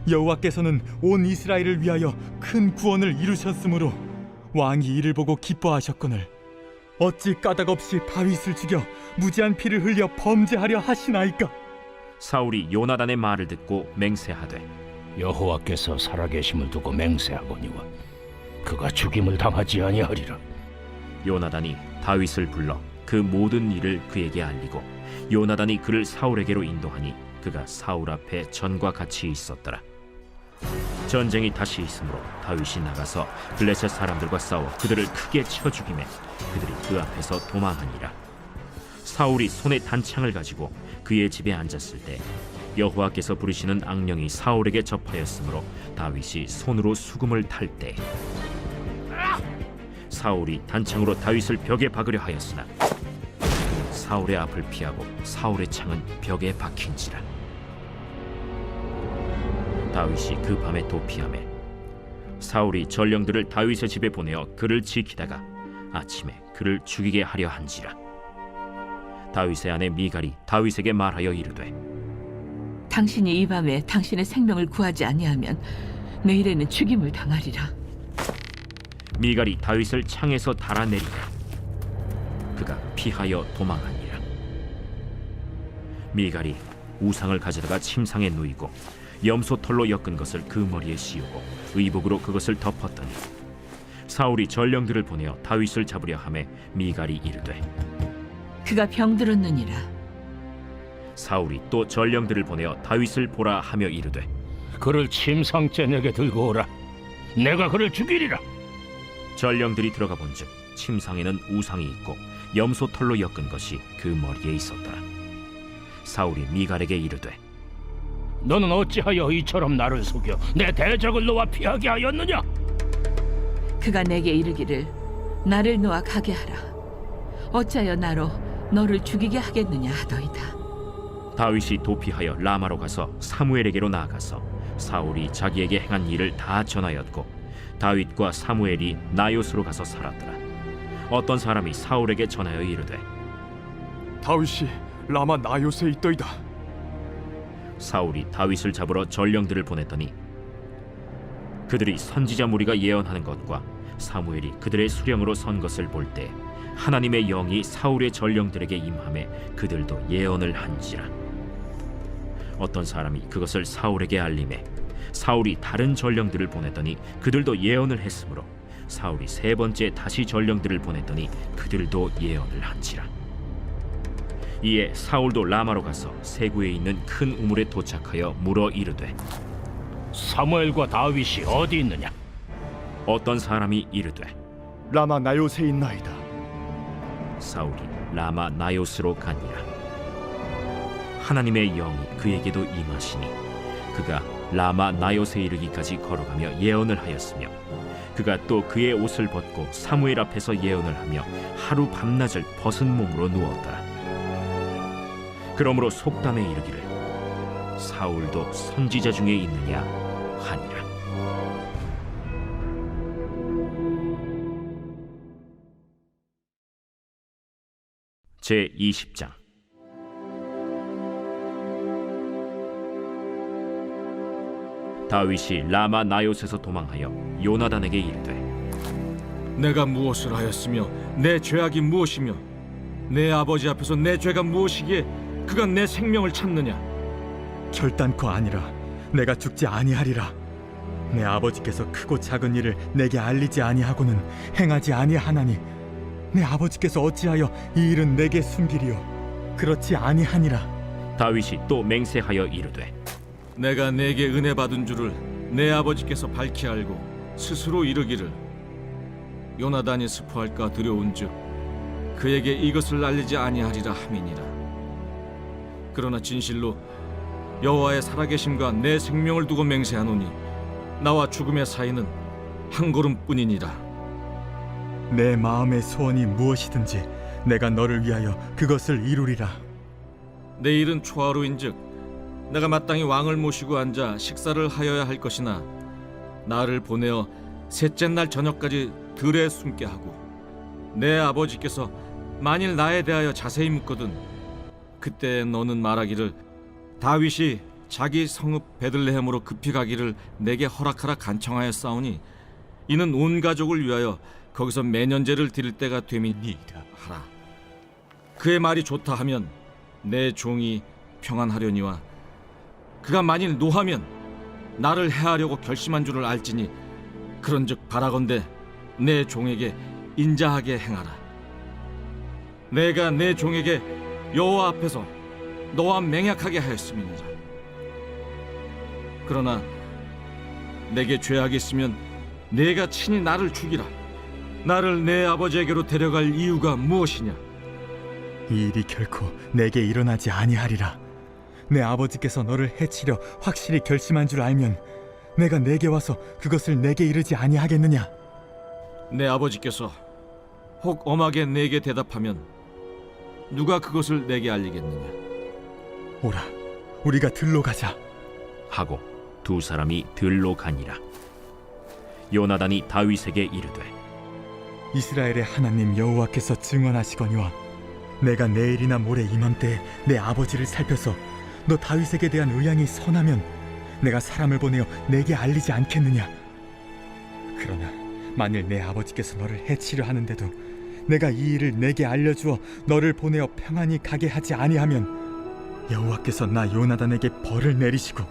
여호와께서는 온 이스라엘을 위하여 큰 구원을 이루셨으므로 왕이 이를 보고 기뻐하셨거늘 어찌 까닭없이 다윗을 죽여 무지한 피를 흘려 범죄하려 하시나이까? 사울이 요나단의 말을 듣고 맹세하되 여호와께서 살아계심을 두고 맹세하거니와 그가 죽임을 당하지 아니하리라. 요나단이 다윗을 불러 그 모든 일을 그에게 알리고 요나단이 그를 사울에게로 인도하니 그가 사울 앞에 전과 같이 있었더라. 전쟁이 다시 있으므로 다윗이 나가서 블레셋 사람들과 싸워 그들을 크게 쳐 죽이매 그들이 그 앞에서 도망하니라. 사울이 손에 단창을 가지고 그의 집에 앉았을 때 여호와께서 부르시는 악령이 사울에게 접하였으므로 다윗이 손으로 수금을 탈 때 사울이 단창으로 다윗을 벽에 박으려 하였으나 사울의 앞을 피하고 사울의 창은 벽에 박힌지라. 다윗이 그 밤에 도피하매 사울이 전령들을 다윗의 집에 보내어 그를 지키다가 아침에 그를 죽이게 하려 한지라. 다윗의 아내 미갈이 다윗에게 말하여 이르되 당신이 이 밤에 당신의 생명을 구하지 아니하면 내일에는 죽임을 당하리라. 미갈이 다윗을 창에서 달아내리고 그가 피하여 도망하니라. 미갈이 우상을 가져다가 침상에 누이고 염소털로 엮은 것을 그 머리에 씌우고 의복으로 그것을 덮었더니 사울이 전령들을 보내어 다윗을 잡으려 하매 미갈이 이르되 그가 병들었느니라. 사울이 또 전령들을 보내어 다윗을 보라 하며 이르되 그를 침상째 내게 들고 오라. 내가 그를 죽이리라. 전령들이 들어가 본즉 침상에는 우상이 있고 염소털로 엮은 것이 그 머리에 있었더라. 사울이 미갈에게 이르되 너는 어찌하여 이처럼 나를 속여 내 대적을 놓아 피하게 하였느냐? 그가 내게 이르기를 나를 놓아 가게 하라. 어찌하여 나로 너를 죽이게 하겠느냐 하더이다. 다윗이 도피하여 라마로 가서 사무엘에게로 나아가서 사울이 자기에게 행한 일을 다 전하였고 다윗과 사무엘이 나요스로 가서 살았더라. 어떤 사람이 사울에게 전하여 이르되 다윗이 라마 나요스에 있더이다. 사울이 다윗을 잡으러 전령들을 보냈더니 그들이 선지자 무리가 예언하는 것과 사무엘이 그들의 수령으로 선 것을 볼 때 하나님의 영이 사울의 전령들에게 임하매 그들도 예언을 한지라. 어떤 사람이 그것을 사울에게 알림해 사울이 다른 전령들을 보냈더니 그들도 예언을 했으므로 사울이 세 번째 다시 전령들을 보냈더니 그들도 예언을 한지라. 이에 사울도 라마로 가서 세구에 있는 큰 우물에 도착하여 물어 이르되 사무엘과 다윗이 어디 있느냐? 어떤 사람이 이르되 라마 나요스에 있나이다. 사울이 라마 나요스로 가니라. 하나님의 영이 그에게도 임하시니 그가 라마 나요스에 이르기까지 걸어가며 예언을 하였으며 그가 또 그의 옷을 벗고 사무엘 앞에서 예언을 하며 하루 밤낮을 벗은 몸으로 누웠더라. 그러므로 속담에 이르기를 사울도 선지자 중에 있느냐 하니라. 제 20장. 다윗이 라마 나요스에서 도망하여 요나단에게 이르되 내가 무엇을 하였으며 내 죄악이 무엇이며 내 아버지 앞에서 내 죄가 무엇이기에 그가 내 생명을 찾느냐? 결단코 아니라 내가 죽지 아니하리라. 내 아버지께서 크고 작은 일을 내게 알리지 아니하고는 행하지 아니하나니 내 아버지께서 어찌하여 이 일은 내게 숨기리요? 그렇지 아니하니라. 다윗이 또 맹세하여 이르되 내가 내게 은혜 받은 줄을 내 아버지께서 밝히 알고 스스로 이르기를 요나단이 스포할까 두려운즉 그에게 이것을 알리지 아니하리라 함이니라. 그러나 진실로 여호와의 살아계심과 내 생명을 두고 맹세하노니 나와 죽음의 사이는 한 걸음뿐이니라. 내 마음의 소원이 무엇이든지 내가 너를 위하여 그것을 이루리라. 내일은 초하루인즉 내가 마땅히 왕을 모시고 앉아 식사를 하여야 할 것이나 나를 보내어 셋째 날 저녁까지 들에 숨게 하고 내 아버지께서 만일 나에 대하여 자세히 묻거든 그때 너는 말하기를 다윗이 자기 성읍 베들레헴으로 급히 가기를 내게 허락하라 간청하였사오니 이는 온 가족을 위하여 거기서 매년제를 드릴 때가 됨이니이다 하라. 그의 말이 좋다 하면 내 종이 평안하려니와 그가 만일 노하면 나를 해하려고 결심한 줄을 알지니 그런즉 바라건대 내 종에게 인자하게 행하라. 내가 내 종에게 여호와 앞에서 너와 맹약하게 하였음이니라. 그러나 내게 죄악이 있으면 내가 친히 나를 죽이라. 나를 내 아버지에게로 데려갈 이유가 무엇이냐? 이 일이 결코 내게 일어나지 아니하리라. 내 아버지께서 너를 해치려 확실히 결심한 줄 알면 내가 내게 와서 그것을 내게 이르지 아니하겠느냐? 내 아버지께서 혹 엄하게 내게 대답하면 누가 그것을 내게 알리겠느냐? 오라, 우리가 들로 가자 하고 두 사람이 들로 가니라. 요나단이 다윗에게 이르되 이스라엘의 하나님 여호와께서 증언하시거니와 내가 내일이나 모레 이맘때에 내 아버지를 살펴서 너 다윗에게 대한 의향이 선하면 내가 사람을 보내어 내게 알리지 않겠느냐? 그러나 만일 내 아버지께서 너를 해치려 하는데도 내가 이 일을 내게 알려주어 너를 보내어 평안히 가게 하지 아니하면 여호와께서 나 요나단에게 벌을 내리시고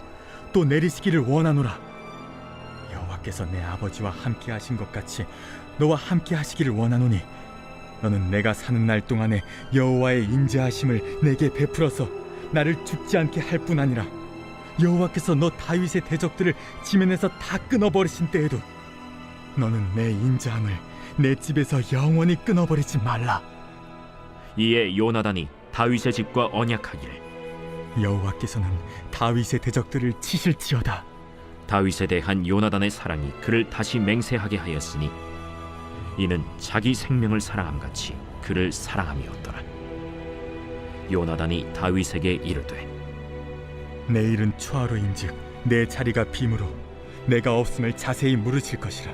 또 내리시기를 원하노라. 여호와께서 내 아버지와 함께 하신 것 같이 너와 함께 하시기를 원하노니 너는 내가 사는 날 동안에 여호와의 인자하심을 내게 베풀어서 나를 죽지 않게 할 뿐 아니라 여호와께서 너 다윗의 대적들을 지면에서 다 끊어버리신 때에도 너는 내 인자함을 내 집에서 영원히 끊어버리지 말라. 이에 요나단이 다윗의 집과 언약하기를 여호와께서는 다윗의 대적들을 치실지어다. 다윗에 대한 요나단의 사랑이 그를 다시 맹세하게 하였으니 이는 자기 생명을 사랑함같이 그를 사랑함이었더라. 요나단이 다윗에게 이르되 내일은 초하루인즉 내 자리가 빔으로 내가 없음을 자세히 물으실 것이라.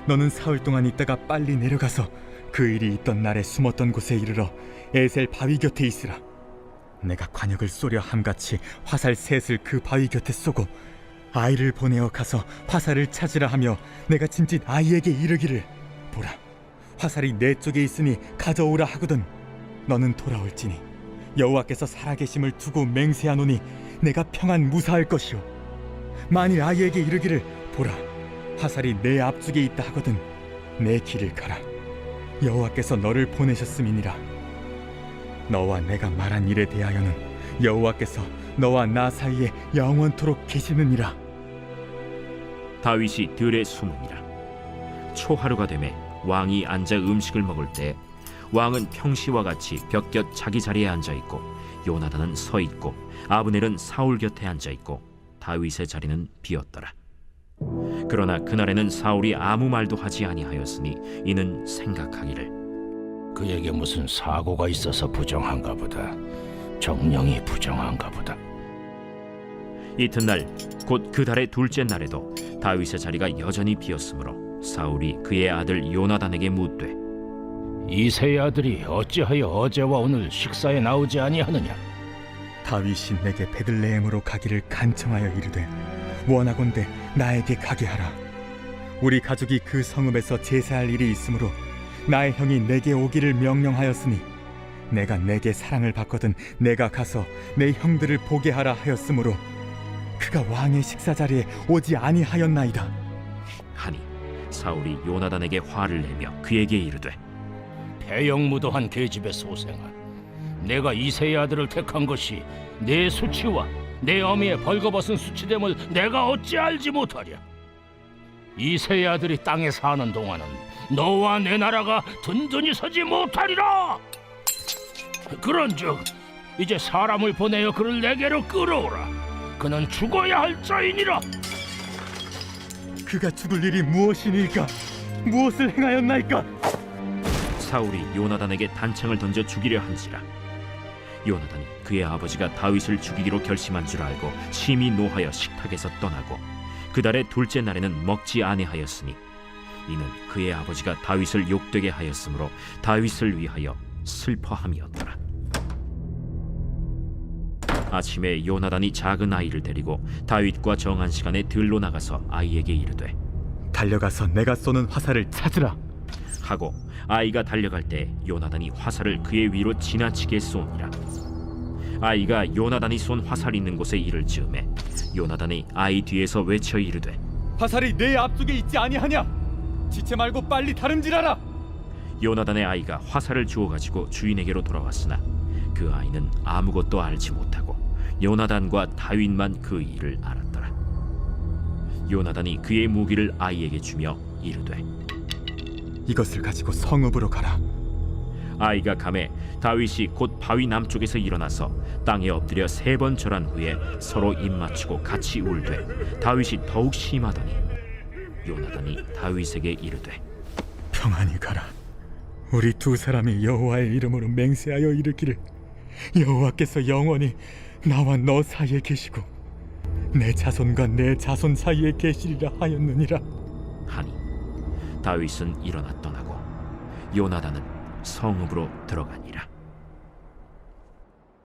너는 사흘 동안 있다가 빨리 내려가서 그 일이 있던 날에 숨었던 곳에 이르러 에셀 바위 곁에 있으라. 내가 관역을 쏘려 함같이 화살 셋을 그 바위 곁에 쏘고 아이를 보내어 가서 화살을 찾으라 하며 내가 짐짓 아이에게 이르기를 보라, 화살이 내 쪽에 있으니 가져오라 하거든 너는 돌아올지니 여호와께서 살아계심을 두고 맹세하노니 내가 평안 무사할 것이요 만일 아이에게 이르기를 보라, 화살이 내 앞쪽에 있다 하거든 내 길을 가라. 여호와께서 너를 보내셨음이니라. 너와 내가 말한 일에 대하여는 여호와께서 너와 나 사이에 영원토록 계시느니라. 다윗이 들에 숨으니라. 초하루가 되매 왕이 앉아 음식을 먹을 때 왕은 평시와 같이 벽곁 자기 자리에 앉아 있고 요나단은 서 있고 아브넬은 사울 곁에 앉아 있고 다윗의 자리는 비었더라. 그러나 그날에는 사울이 아무 말도 하지 아니하였으니 이는 생각하기를 그에게 무슨 사고가 있어서 부정한가 보다. 정령이 부정한가 보다. 이튿날 곧 그 달의 둘째 날에도 다윗의 자리가 여전히 비었으므로 사울이 그의 아들 요나단에게 묻되 이새의 아들이 어찌하여 어제와 오늘 식사에 나오지 아니하느냐? 다윗이 내게 베들레헴으로 가기를 간청하여 이르되 원하건대 나에게 가게 하라. 우리 가족이 그 성읍에서 제사할 일이 있으므로 나의 형이 내게 오기를 명령하였으니 내가 내게 사랑을 받거든 내가 가서 내 형들을 보게 하라 하였으므로 그가 왕의 식사 자리에 오지 아니하였나이다. 하니 사울이 요나단에게 화를 내며 그에게 이르되 배영무도한 계집의 소생아, 내가 이새의 아들을 택한 것이 내 수치와 내 어미의 벌거벗은 수치됨을 내가 어찌 알지 못하랴. 이새의 아들이 땅에 사는 동안은 너와 내 나라가 든든히 서지 못하리라. 그런즉 이제 사람을 보내어 그를 내게로 끌어오라. 그는 죽어야 할 자이니라. 그가 죽을 일이 무엇이니까? 무엇을 행하였나이까? 사울이 요나단에게 단창을 던져 죽이려 한지라. 요나단이 그의 아버지가 다윗을 죽이기로 결심한 줄 알고 심히 노하여 식탁에서 떠나고 그 달의 둘째 날에는 먹지 아니하였으니 이는 그의 아버지가 다윗을 욕되게 하였으므로 다윗을 위하여 슬퍼함이었더라. 아침에 요나단이 작은 아이를 데리고 다윗과 정한 시간에 들로 나가서 아이에게 이르되 달려가서 내가 쏘는 화살을 찾으라 하고 아이가 달려갈 때 요나단이 화살을 그의 위로 지나치게 쏘니라. 아이가 요나단이 쏜 화살 있는 곳에 이를 즈음에 요나단이 아이 뒤에서 외쳐 이르되 화살이 내 앞쪽에 있지 아니하냐? 지체 말고 빨리 다름질하라. 요나단의 아이가 화살을 주워 가지고 주인에게로 돌아왔으나 그 아이는 아무것도 알지 못하고 요나단과 다윗만 그 일을 알았더라. 요나단이 그의 무기를 아이에게 주며 이르되 이것을 가지고 성읍으로 가라. 아이가 가매 다윗이 곧 바위 남쪽에서 일어나서 땅에 엎드려 3번 절한 후에 서로 입맞추고 같이 울되 다윗이 더욱 심하더니 요나단이 다윗에게 이르되 평안히 가라. 우리 두 사람이 여호와의 이름으로 맹세하여 이르기를 여호와께서 영원히 나와 너 사이에 계시고 내 자손과 내 자손 사이에 계시리라 하였느니라 하니 다윗은 일어나 떠나고 요나단은 성읍으로 들어가니라.